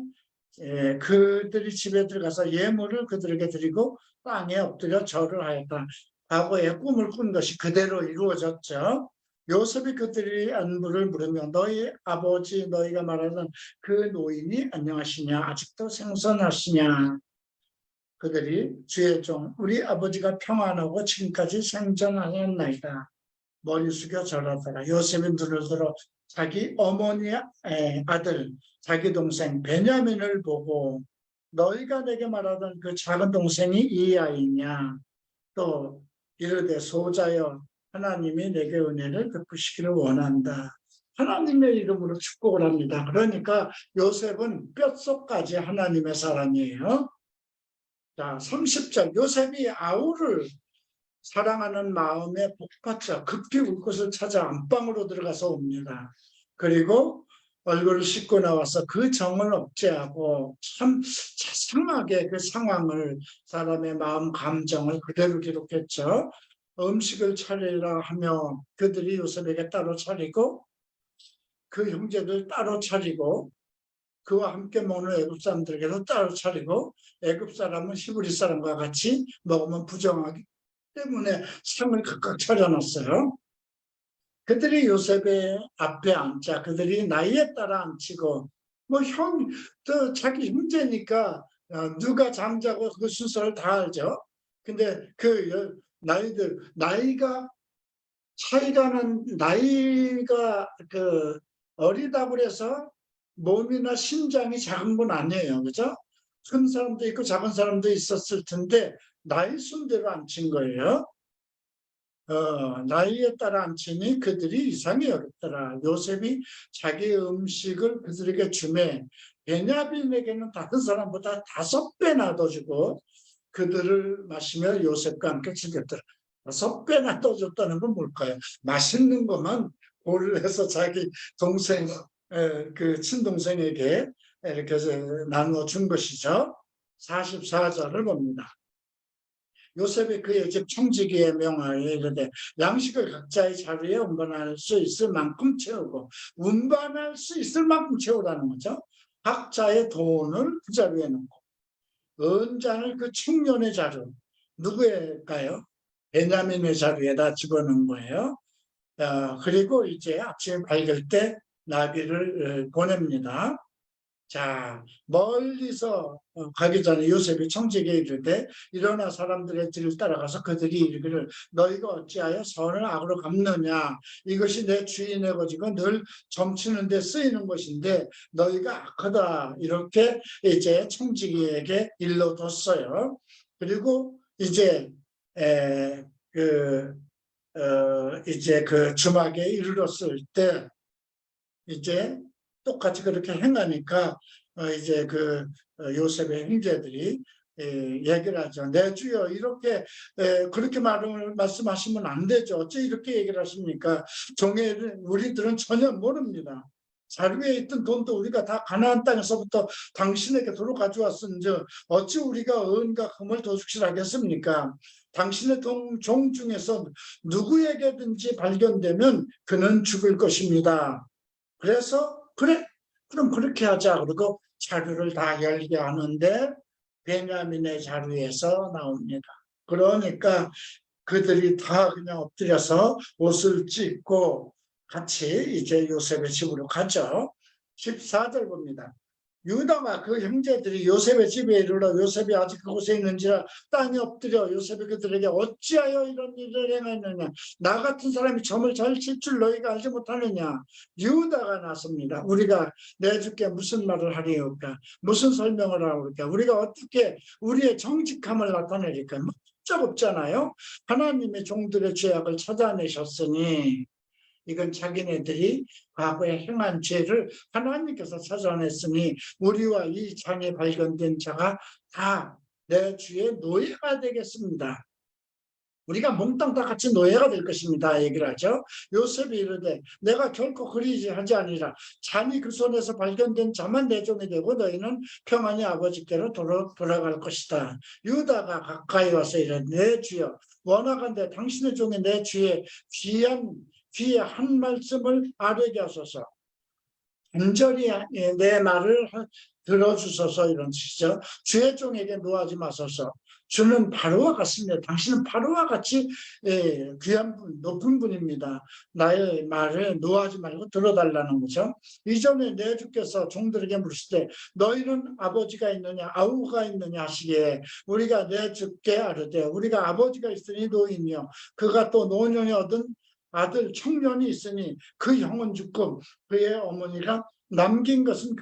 그들이 집에 들어가서 예물을 그들에게 드리고 땅에 엎드려 절을 하였다. 과거에 꿈을 꾼 것이 그대로 이루어졌죠. 요셉이 그들이 안부를 물으며 너희 아버지 너희가 말하는 그 노인이 안녕하시냐 아직도 생선하시냐 그들이 주의 종 우리 아버지가 평안하고 지금까지 생존하였나이다. 머리 숙여 절하더라. 요셉이 눈을 들어 자기 어머니의 아들 자기 동생 베냐민을 보고 너희가 내게 말하던 그 작은 동생이 이 아이냐 또 이르되 소자여 하나님이 내게 은혜를 베푸시기를 원한다. 하나님의 이름으로 축복을 합니다. 그러니까 요셉은 뼛속까지 하나님의 사람이에요. 자, 30절 요셉이 아우를 사랑하는 마음에 복받쳐 급히 울 곳을 찾아 안방으로 들어가서 옵니다. 그리고 얼굴을 씻고 나와서 그 정을 억제하고 참 자상하게 그 상황을 사람의 마음 감정을 그대로 기록했죠. 음식을 차리라 하며 그들이 요셉에게 따로 차리고 그 형제들 따로 차리고 그와 함께 먹는 애굽 사람들에게도 따로 차리고 애굽 사람은 히브리 사람과 같이 먹으면 부정하기 때문에 상을 각각 차려놨어요. 그들이 요셉의 앞에 앉자 그들이 나이에 따라 앉히고 뭐 자기 형제니까 누가 잠자고 그 순서를 다 알죠. 근데 그 나이가 차이가는 나이가 그 어리다고 해서 몸이나 심장이 작은 건 아니에요. 그죠? 큰 사람도 있고 작은 사람도 있었을 텐데 나이 순대로 앉힌 거예요. 나이에 따라 앉히니 그들이 이상히 여겼더라. 요셉이 자기 음식을 그들에게 주매 베냐민에게는 다른 사람보다 5배나 더 주고 그들을 마시며 요셉과 함께 즐겼더라. 6배나 더 줬다는 건 뭘까요? 맛있는 것만 고를 해서 자기 동생, 그 친동생에게 이렇게 나누어 준 것이죠. 44절을 봅니다. 요셉이 그의 집 청지기에 명하여 이르되 양식을 각자의 자리에 운반할 수 있을 만큼 채우고 운반할 수 있을 만큼 채우라는 거죠. 각자의 돈을 그 자리에 놓고 은잔을 그 청년의 자루 누구일까요? 베냐민의 자루에다 집어넣은 거예요. 그리고 이제 아침에 밝을 때 나귀를 보냅니다. 자, 멀리서 가기 전에 요셉이 청지기에 이르되 일어나 사람들의 뒤를 따라가서 그들이 이르기를 너희가 어찌하여 선을 악으로 갚느냐 이것이 내 주인의 것이고 늘 점치는 데 쓰이는 것인데 너희가 악하다 이렇게 이제 청지기에게 일러뒀어요. 그리고 이제 이제 그 주막에 이르렀을 때 이제 똑같이 그렇게 행하니까 이제 그 요셉의 형제들이 얘기를 하죠. 내 주여 이렇게 그렇게 말씀하시면 안 되죠. 어째 이렇게 얘기를 하십니까? 우리들은 전혀 모릅니다. 자루에 있던 돈도 우리가 다 가나안 땅에서부터 당신에게 도로 가져왔은지 어찌 우리가 은과 금을 도둑질하겠습니까? 당신의 종 중에서 누구에게든지 발견되면 그는 죽을 것입니다. 그래서 그래 그럼 그렇게 하자 그러고 자루를 다 열게 하는데 베냐민의 자루에서 나옵니다. 그러니까 그들이 다 그냥 엎드려서 옷을 찢고 같이 이제 요셉의 집으로 가죠. 14절 봅니다. 유다가 그 형제들이 요셉의 집에 이르러 요셉이 아직 그곳에 있는지라 땅에 엎드려 요셉이 그들에게 어찌하여 이런 일을 행하느냐 나 같은 사람이 점을 잘 칠 줄 너희가 알지 못하느냐. 유다가 나섭니다. 우리가 내 주께 무슨 말을 하리까 무슨 설명을 하리까 우리가 어떻게 우리의 정직함을 나타내리까 꼼짝 없잖아요. 하나님의 종들의 죄악을 찾아내셨으니 이건 자기네들이 과거에 행한 죄를 하나님께서 찾아냈으니 우리와 이 장에 발견된 자가 다 내 주의 노예가 되겠습니다. 우리가 몽땅 다 같이 노예가 될 것입니다. 얘기를 하죠. 요셉이 이르되 내가 결코 그리지 하지 아니라 잔이 그 손에서 발견된 자만 내 종이 되고 너희는 평안히 아버지께로 돌아갈 것이다. 유다가 가까이 와서 이르되 내 주여 원하건대 당신의 종이 내 주의 귀에 한 말씀을 아뢰게 하소서. 간절히 내 말을 들어주소서 이런 뜻이죠. 주의 종에게 노하지 마소서. 주는 바로와 같습니다. 당신은 바로와 같이 귀한 분, 높은 분입니다. 나의 말을 노하지 말고 들어달라는 거죠. 이전에 내 주께서 종들에게 물으실 때 너희는 아버지가 있느냐 아우가 있느냐 하시기에 우리가 내 주께 아뢰되 우리가 아버지가 있으니 노이며 그가 또 노년에 얻은 아들 청년이 있으니 그 형은 죽고 그의 어머니가 남긴 것은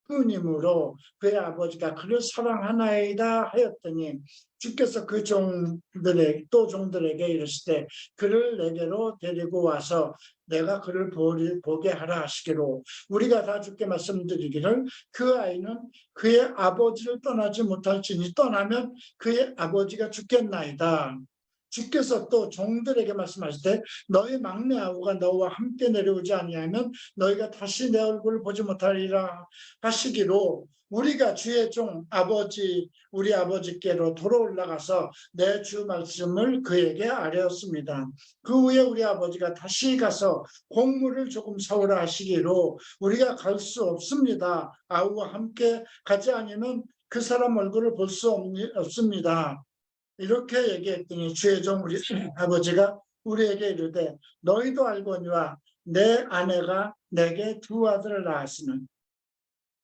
뿐이므로 그의 아버지가 그를 사랑하나이다 하였더니 주께서 그 종들에게 이르시되 그를 내게로 데리고 와서 내가 그를 보게 하라 하시기로 우리가 다 주께 말씀드리기를 그 아이는 그의 아버지를 떠나지 못할지니 떠나면 그의 아버지가 죽겠나이다. 주께서 또 종들에게 말씀하실 때 너희 막내 아우가 너와 함께 내려오지 아니하면 너희가 다시 내 얼굴을 보지 못하리라 하시기로 우리가 주의 종 아버지 우리 아버지께로 돌아 올라가서 내 주 말씀을 그에게 아뢰었습니다. 그 후에 우리 아버지가 다시 가서 곡물을 조금 사오라 하시기로 우리가 갈 수 없습니다. 아우와 함께 가지 않으면 그 사람 얼굴을 볼 수 없습니다. 이렇게 얘기했더니 주의 종 우리 아버지가 우리에게 이르되 너희도 알거니와 내 아내가 내게 두 아들을 낳았으는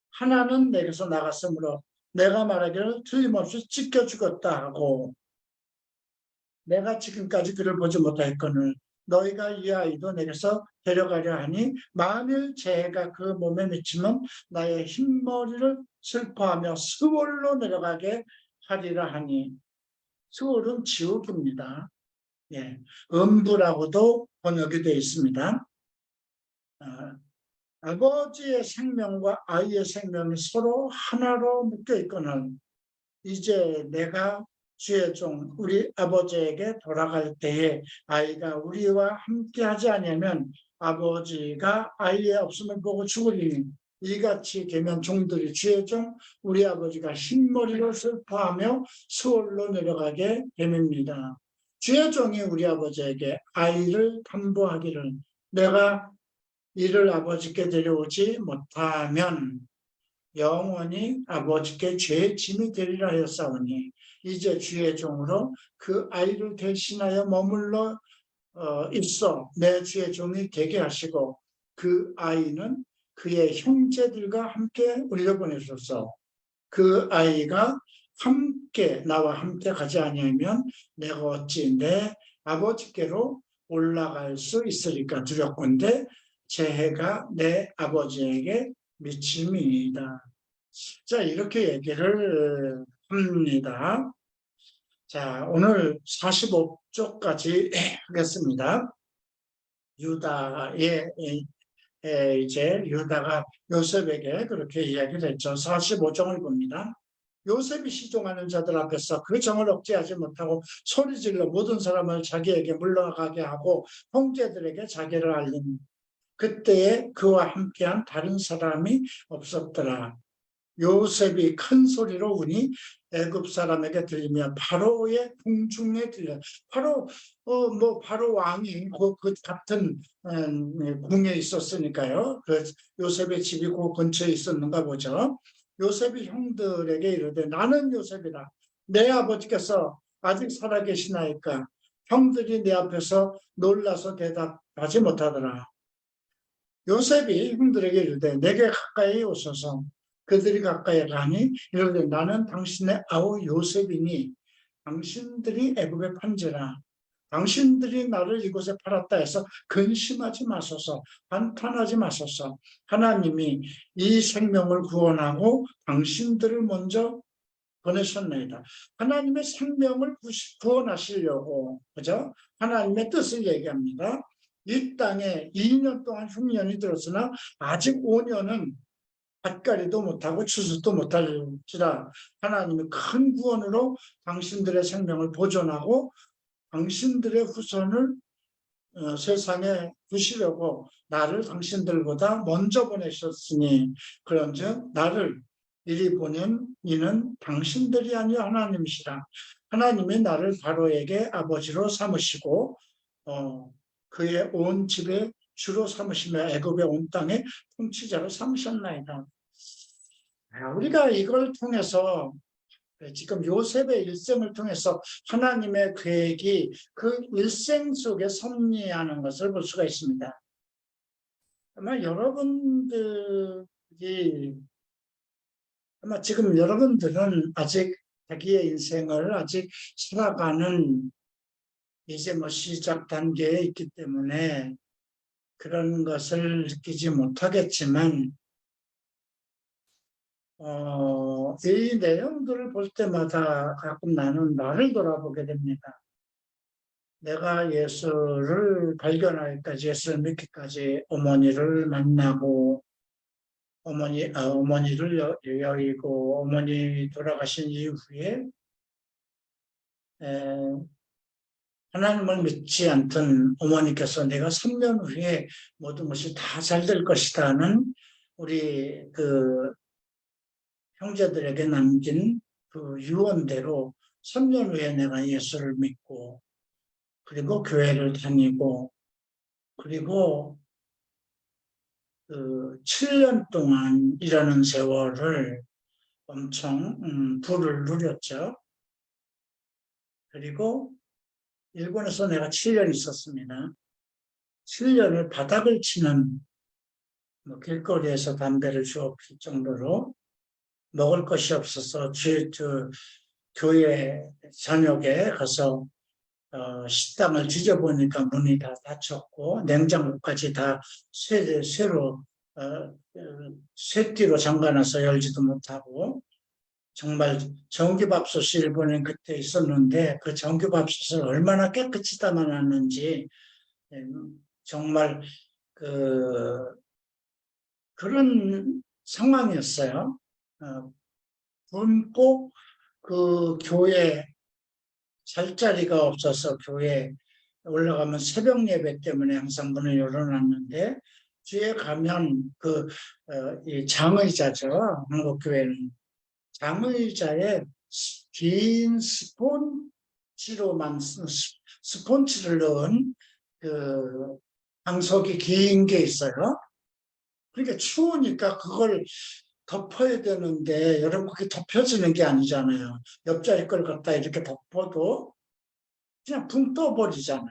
하나는 내게서 나갔으므로 내가 말하기를 틀림없이 찢겨 죽었다 하고 내가 지금까지 그를 보지 못하였거늘 너희가 이 아이도 내게서 데려가려 하니 만일 재해가 그 몸에 미치면 나의 흰머리를 슬퍼하며 스월로 내려가게 하리라 하니 스월은 지옥입니다. 예, 음부라고도 번역이 되어 있습니다. 아버지의 생명과 아이의 생명이 서로 하나로 묶여 있거늘 이제 내가 주의 종 우리 아버지에게 돌아갈 때에 아이가 우리와 함께 하지 않으면 아버지가 아이의 없음을 보고 죽으리니 이같이 되면 종들이 주의 종 우리 아버지가 흰머리로 슬퍼하며 수월로 내려가게 됩니다. 주의 종이 우리 아버지에게 아이를 담보하기를 내가 이를 아버지께 데려오지 못하면 영원히 아버지께 죄의 짐이 되리라 하였사오니 이제 주의 종으로 그 아이를 대신하여 머물러 있어 내 주의 종이 되게 하시고 그 아이는 그의 형제들과 함께 올려보내소서. 그 아이가 함께 나와 함께 가지 아니하면 내가 어찌 내 아버지께로 올라갈 수 있으리까 두렵건대 재해가 내 아버지에게 미침이다. 자, 이렇게 얘기를 합니다. 자, 오늘 45쪽까지 하겠습니다. 유다가 요셉에게 그렇게 이야기를 했죠. 45장을 봅니다. 요셉이 시종하는 자들 앞에서 그 정을 억제하지 못하고 소리질러 모든 사람을 자기에게 물러가게 하고 형제들에게 자기를 알린 그때에 그와 함께한 다른 사람이 없었더라. 요셉이 큰 소리로 우니 애굽 사람에게 들리며 바로의 궁중에 들려. 바로 왕이 그 같은 궁에 있었으니까요. 그 요셉의 집이 그 근처에 있었는가 보죠. 요셉이 형들에게 이르되 나는 요셉이다. 내 아버지께서 아직 살아계시나이까. 형들이 내 앞에서 놀라서 대답하지 못하더라. 요셉이 형들에게 이르되 내게 가까이 오소서. 그들이 가까이 가니 이르되 나는 당신의 아우 요셉이니 당신들이 애굽에 판지라. 당신들이 나를 이곳에 팔았다 해서 근심하지 마소서. 한탄하지 마소서. 하나님이 이 생명을 구원하고 당신들을 먼저 보내셨나이다. 하나님의 생명을 구원하시려고, 그죠? 하나님의 뜻을 얘기합니다. 이 땅에 2년 동안 흉년이 들었으나 아직 5년은 밭가리도 못하고 추수도 못할지라 하나님의 큰 구원으로 당신들의 생명을 보존하고 당신들의 후손을 세상에 두시려고 나를 당신들보다 먼저 보내셨으니 그런즉 나를 이리 보낸 이는 당신들이 아니요 하나님이시라. 하나님이 나를 바로에게 아버지로 삼으시고 그의 온 집에 주로 삼으시며 애굽의 온 땅에 통치자로 삼으셨나이다. 우리가 이걸 통해서 지금 요셉의 일생을 통해서 하나님의 계획이 그 일생 속에 섭리하는 것을 볼 수가 있습니다. 아마 지금 여러분들은 아직 자기의 인생을 아직 살아가는 이제 시작 단계에 있기 때문에 그런 것을 느끼지 못하겠지만 이 내용들을 볼 때마다 가끔 나는 나를 돌아보게 됩니다. 내가 예수를 발견하기까지, 예수를 믿기까지 어머니를 만나고, 어머니를 여의고, 어머니 돌아가신 이후에, 하나님을 믿지 않던 어머니께서 내가 3년 후에 모든 것이 다 잘 될 것이다는 우리 형제들에게 남긴 그 유언대로 3년 후에 내가 예수를 믿고 그리고 교회를 다니고 그리고 7년 동안이라는 세월을 엄청 부를 누렸죠. 그리고 일본에서 내가 7년 있었습니다. 7년을 바닥을 치는 길거리에서 담배를 주워 필 정도로 먹을 것이 없어서 교회 저녁에 가서 식당을 뒤져보니까 문이 다 닫혔고 냉장고까지 다 쇠로 쇠띠로 잠가놔서 열지도 못하고 정말 전기밥솥이 일본에 그때 있었는데 그 전기밥솥을 얼마나 깨끗이 담아놨는지 정말 그런 상황이었어요. 굶고 그 교회 잘 자리가 없어서 교회 올라가면 새벽 예배 때문에 항상 문을 열어놨는데 뒤에 가면 이 장의자죠. 한국교회는 장의자에 긴 스폰지를 넣은 방석이 긴 게 있어요. 그러니까 추우니까 그걸 덮어야 되는데 여러분 그게 덮여지는 게 아니잖아요. 옆자리 걸 갖다 이렇게 덮어도 그냥 붕 떠버리잖아요.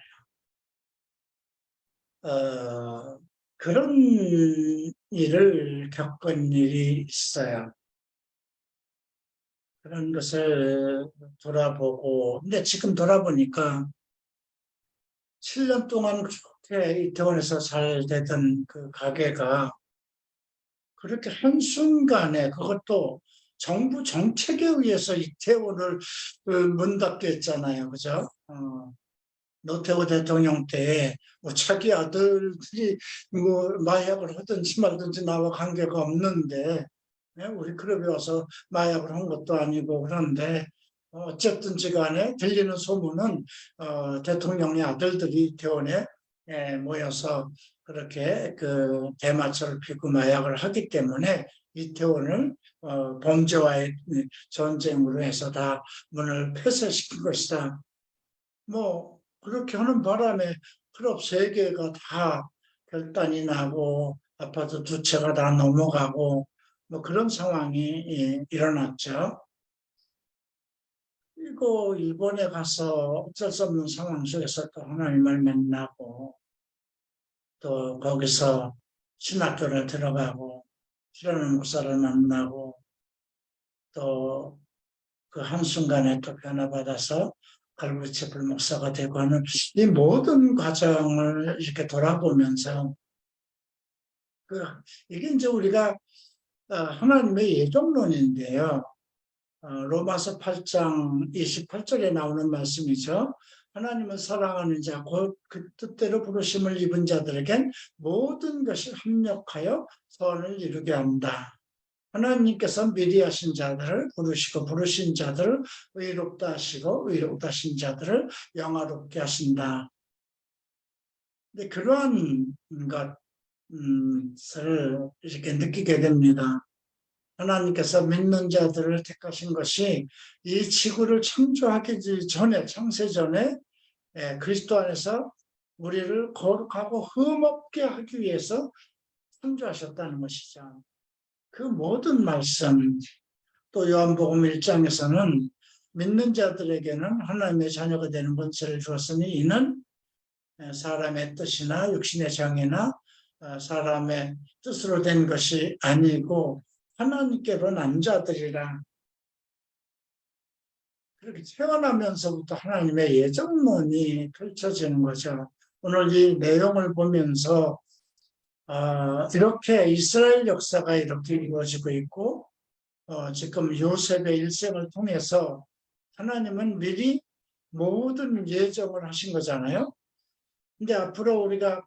그런 일을 겪은 일이 있어요. 그런 것을 돌아보고 근데 지금 돌아보니까 7년 동안 그렇게 이태원에서 잘 되던 그 가게가 그렇게 한순간에 그것도 정부 정책에 의해서 이태원을 문 닫게 했잖아요. 그죠? 노태우 대통령 때 자기 아들들이 마약을 하든지 말든지 나와 관계가 없는데 우리 클럽에 와서 마약을 한 것도 아니고 그런데 어쨌든지 간에 들리는 소문은 대통령의 아들들이 이태원에 모여서 그렇게 대마초를 피고 마약을 하기 때문에 이태원을 범죄와의 전쟁으로 해서 다 문을 폐쇄시킨 것이다. 그렇게 하는 바람에 클럽 3개가 다 결단이 나고 아파트 2채가 다 넘어가고 그런 상황이 일어났죠. 그리고 일본에 가서 어쩔 수 없는 상황 속에서 또 하나님을 만나고 또 거기서 신학교를 들어가고 필요한 목사를 만나고 또 그 한순간에 또 변화받아서 갈무리채플 목사가 되고 하는 이 모든 과정을 이렇게 돌아보면서 이게 이제 우리가 하나님의 예정론인데요. 로마서 8장 28절에 나오는 말씀이죠. 하나님은 사랑하는 자, 곧 그 뜻대로 부르심을 입은 자들에겐 모든 것이 합력하여 선을 이루게 한다. 하나님께서 미리 하신 자들을 부르시고 부르신 자들을 의롭다 하시고 의롭다 하신 자들을 영화롭게 하신다. 근데 그러한 것을 이렇게 느끼게 됩니다. 하나님께서 믿는 자들을 택하신 것이 이 지구를 창조하기 전에, 창세 전에 그리스도 안에서 우리를 거룩하고 흠없게 하기 위해서 창조하셨다는 것이죠. 그 모든 말씀, 또 요한복음 1장에서는 믿는 자들에게는 하나님의 자녀가 되는 권세를 주었으니 이는 사람의 뜻이나 육신의 정의나 사람의 뜻으로 된 것이 아니고 하나님께로 난 자들이라. 그렇게 태어나면서부터 하나님의 예정론이 펼쳐지는 거죠. 오늘 이 내용을 보면서 이렇게 이스라엘 역사가 이렇게 이루어지고 있고 지금 요셉의 일생을 통해서 하나님은 미리 모든 예정을 하신 거잖아요. 근데 앞으로 우리가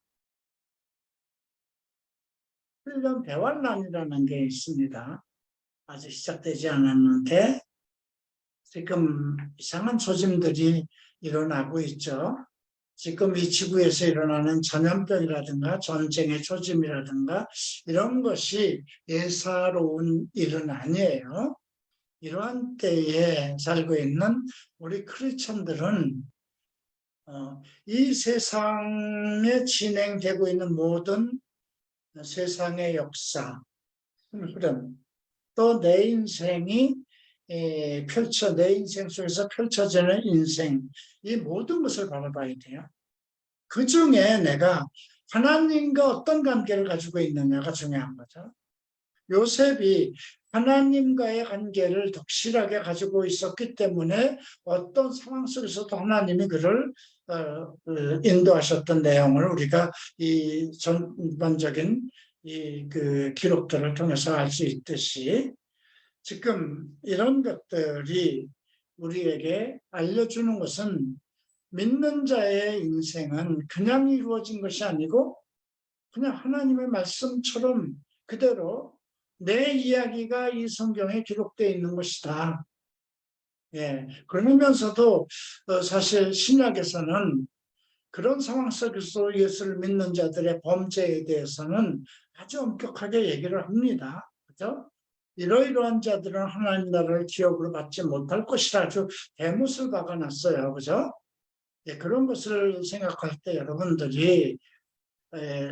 훈련 배환란이라는 게 있습니다. 아직 시작되지 않았는데 지금 이상한 조짐들이 일어나고 있죠. 지금 이 지구에서 일어나는 전염병이라든가 전쟁의 조짐이라든가 이런 것이 예사로운 일은 아니에요. 이러한 때에 살고 있는 우리 크리스천들은 이 세상에 진행되고 있는 모든 세상의 역사, 흐름, 또 내 인생이 내 인생 속에서 펼쳐지는 인생, 이 모든 것을 바라봐야 돼요. 그 중에 내가 하나님과 어떤 관계를 가지고 있느냐가 중요한 거죠. 요셉이 하나님과의 관계를 덕실하게 가지고 있었기 때문에 어떤 상황 속에서도 하나님이 그를 인도하셨던 내용을 우리가 이 전반적인 그 기록들을 통해서 알 수 있듯이 지금 이런 것들이 우리에게 알려주는 것은 믿는 자의 인생은 그냥 이루어진 것이 아니고 그냥 하나님의 말씀처럼 그대로 내 이야기가 이 성경에 기록되어 있는 것이다. 예, 그러면서도 사실 신약에서는 그런 상황 속에서 예수를 믿는 자들의 범죄에 대해서는 아주 엄격하게 얘기를 합니다. 그죠? 이러이러한 자들은 하나님 나라를 기업으로 받지 못할 것이라 아주 대못을 박아놨어요. 그죠? 예, 그런 것을 생각할 때 여러분들이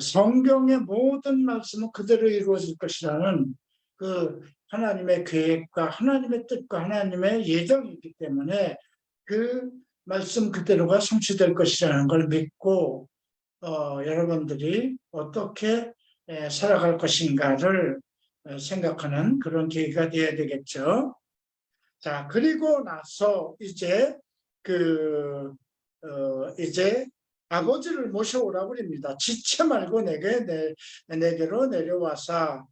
성경의 모든 말씀은 그대로 이루어질 것이라는 그 하나님의 계획과 하나님의 뜻과 하나님의 예정이기 때문에 그 말씀 그대로가 성취될 것이라는 걸 믿고 여러분들이 어떻게 살아갈 것인가를 생각하는 그런 계기가 되어야 되겠죠. 자, 그리고 나서 이제 이제 아버지를 모셔오라고 그럽니다. 지체 말고 내게로 내려와서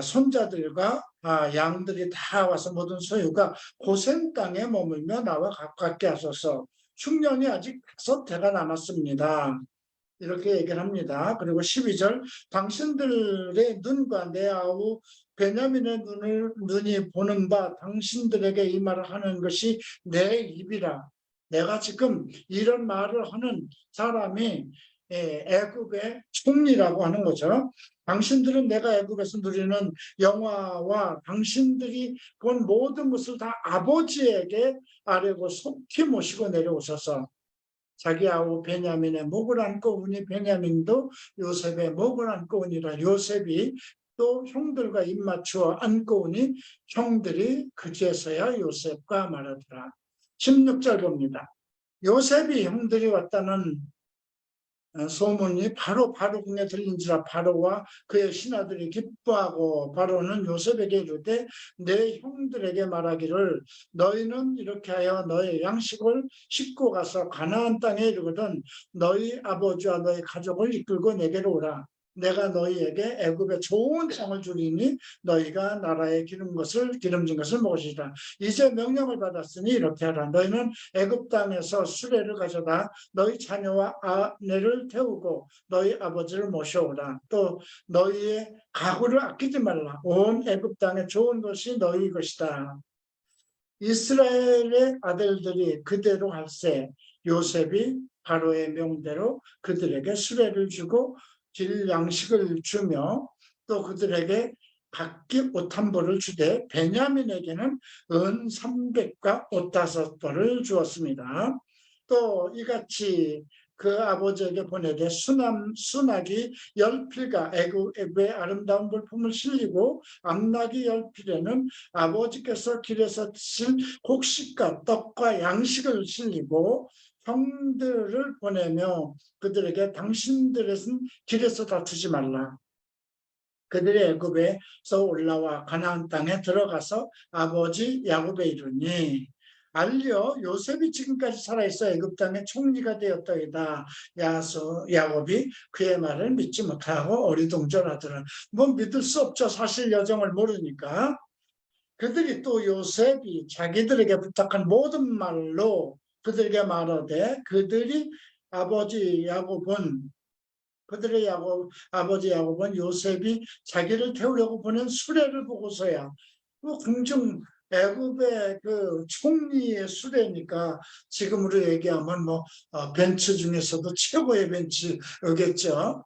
손자들과 양들이 다 와서 모든 소유가 고센 땅에 머물며 나와 가깝게 하소서. 흉년이 아직 5해가 남았습니다. 이렇게 얘기를 합니다. 그리고 12절 당신들의 눈과 내 아우 베냐민의 눈이 보는 바 당신들에게 이 말을 하는 것이 내 입이라. 내가 지금 이런 말을 하는 사람이 애굽의 총리라고 하는 거죠. 당신들은 내가 애굽에서 누리는 영화와 당신들이 본 모든 것을 다 아버지에게 아뢰고 속히 모시고 내려오셔서 자기 아우 베냐민의 목을 안고 오니 베냐민도 요셉의 목을 안고 오니라. 요셉이 또 형들과 입맞추어 안고 오니 형들이 그제서야 요셉과 말하더라. 16절 봅니다. 요셉이 형들이 왔다는 소문이 바로 궁에 들린지라. 바로와 그의 신하들이 기뻐하고 바로는 요셉에게 이르되 내 형들에게 말하기를 너희는 이렇게 하여 너의 양식을 싣고 가서 가나안 땅에 이르거든 너희 아버지와 너희 가족을 이끌고 내게로 오라. 내가 너희에게 애굽에 좋은 창을 주리니 너희가 나라에 기름진 것을 먹으시라. 이제 명령을 받았으니 이렇게 하라. 너희는 애굽 땅에서 수레를 가져다 너희 자녀와 아내를 태우고 너희 아버지를 모셔오라. 또 너희의 가구를 아끼지 말라. 온 애굽 땅에 좋은 것이 너희 것이다. 이스라엘의 아들들이 그대로 할세. 요셉이 바로의 명대로 그들에게 수레를 주고 길 양식을 주며 또 그들에게 각기 옷 한 벌을 주되 베냐민에게는 은 300과 옷 5벌을 주었습니다. 또 이같이 그 아버지에게 보내되 순하기 10필과 애굽의 아름다운 물품을 실리고 암나기 10필에는 아버지께서 길에서 드신 곡식과 떡과 양식을 실리고 형들을 보내며 그들에게 당신들은 길에서 다투지 말라. 그들이 애굽에서 올라와 가나안 땅에 들어가서 아버지 야곱에 이르니 알려 요셉이 지금까지 살아있어 애굽 땅의 총리가 되었더이다. 야곱이 그의 말을 믿지 못하고 어리둥절하더라. 뭐 믿을 수 없죠. 사실 여정을 모르니까. 그들이 또 요셉이 자기들에게 부탁한 모든 말로 그들에게 말하되 그들이 아버지 야곱은 요셉이 자기를 태우려고 보낸 수레를 보고서야 궁중 애굽의 그 총리의 수레니까 지금으로 얘기하면 벤츠 중에서도 최고의 벤츠겠죠.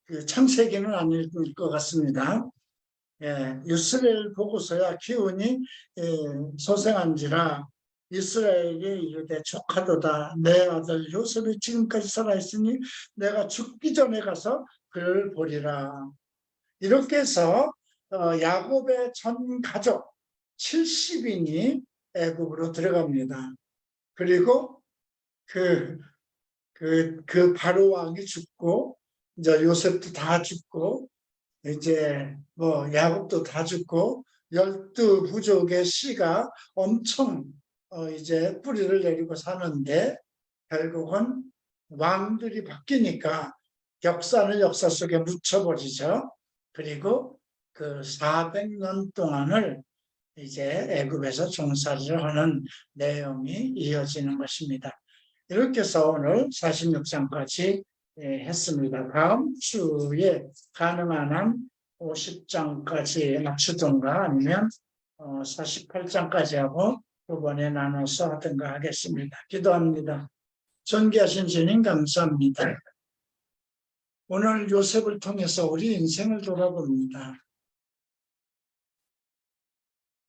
그 창세기는 아닐 것 같습니다. 수레를 보고서야 기운이 소생한지라 이스라엘이 이르되 족하도다. 내 아들 요셉이 지금까지 살아있으니 내가 죽기 전에 가서 그를 보리라. 이렇게 해서 야곱의 전 가족 70인이 애굽으로 들어갑니다. 그리고 그 바로 왕이 죽고 이제 요셉도 다 죽고 이제 야곱도 다 죽고 12부족의 씨가 엄청 이제 뿌리를 내리고 사는데 결국은 왕들이 바뀌니까 역사는 역사 속에 묻혀버리죠. 그리고 그 400년 동안을 이제 애굽에서 종살이를 하는 내용이 이어지는 것입니다. 이렇게 해서 오늘 46장까지 했습니다. 다음 주에 가능한 한 50장까지 맞추든가 아니면 48장까지 하고 두 번에 나눠서 하든가 하겠습니다. 기도합니다. 존귀하신 주님 감사합니다. 오늘 요셉을 통해서 우리 인생을 돌아봅니다.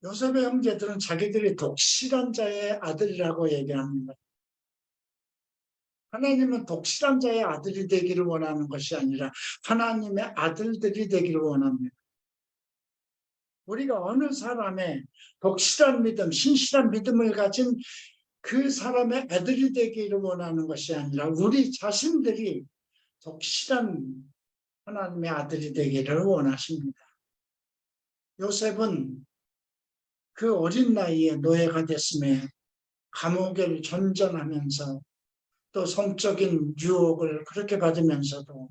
요셉의 형제들은 자기들이 독실한 자의 아들이라고 얘기합니다. 하나님은 독실한 자의 아들이 되기를 원하는 것이 아니라 하나님의 아들들이 되기를 원합니다. 우리가 어느 사람의 독실한 믿음, 신실한 믿음을 가진 그 사람의 아들이 되기를 원하는 것이 아니라 우리 자신들이 독실한 하나님의 아들이 되기를 원하십니다. 요셉은 그 어린 나이에 노예가 됐음에 감옥을 전전하면서 또 성적인 유혹을 그렇게 받으면서도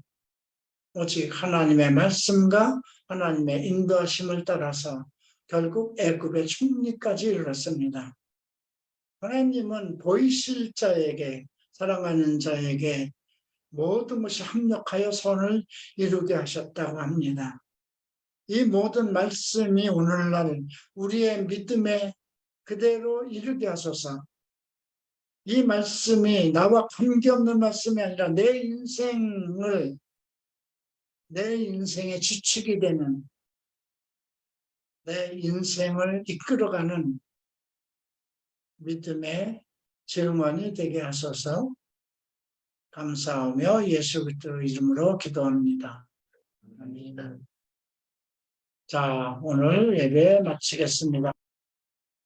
오직 하나님의 말씀과 하나님의 인도하심을 따라서 결국 애굽의 총리까지 이르렀습니다. 하나님은 보이실 자에게, 사랑하는 자에게 모든 것이 합력하여 선을 이루게 하셨다고 합니다. 이 모든 말씀이 오늘날 우리의 믿음에 그대로 이르게 하소서. 이 말씀이 나와 관계없는 말씀이 아니라 내 인생의 주축이 되는, 내 인생을 이끌어가는 믿음의 증언이 되게 하소서. 감사하며 예수 그리스도 이름으로 기도합니다. 아멘. 자, 오늘 예배 마치겠습니다.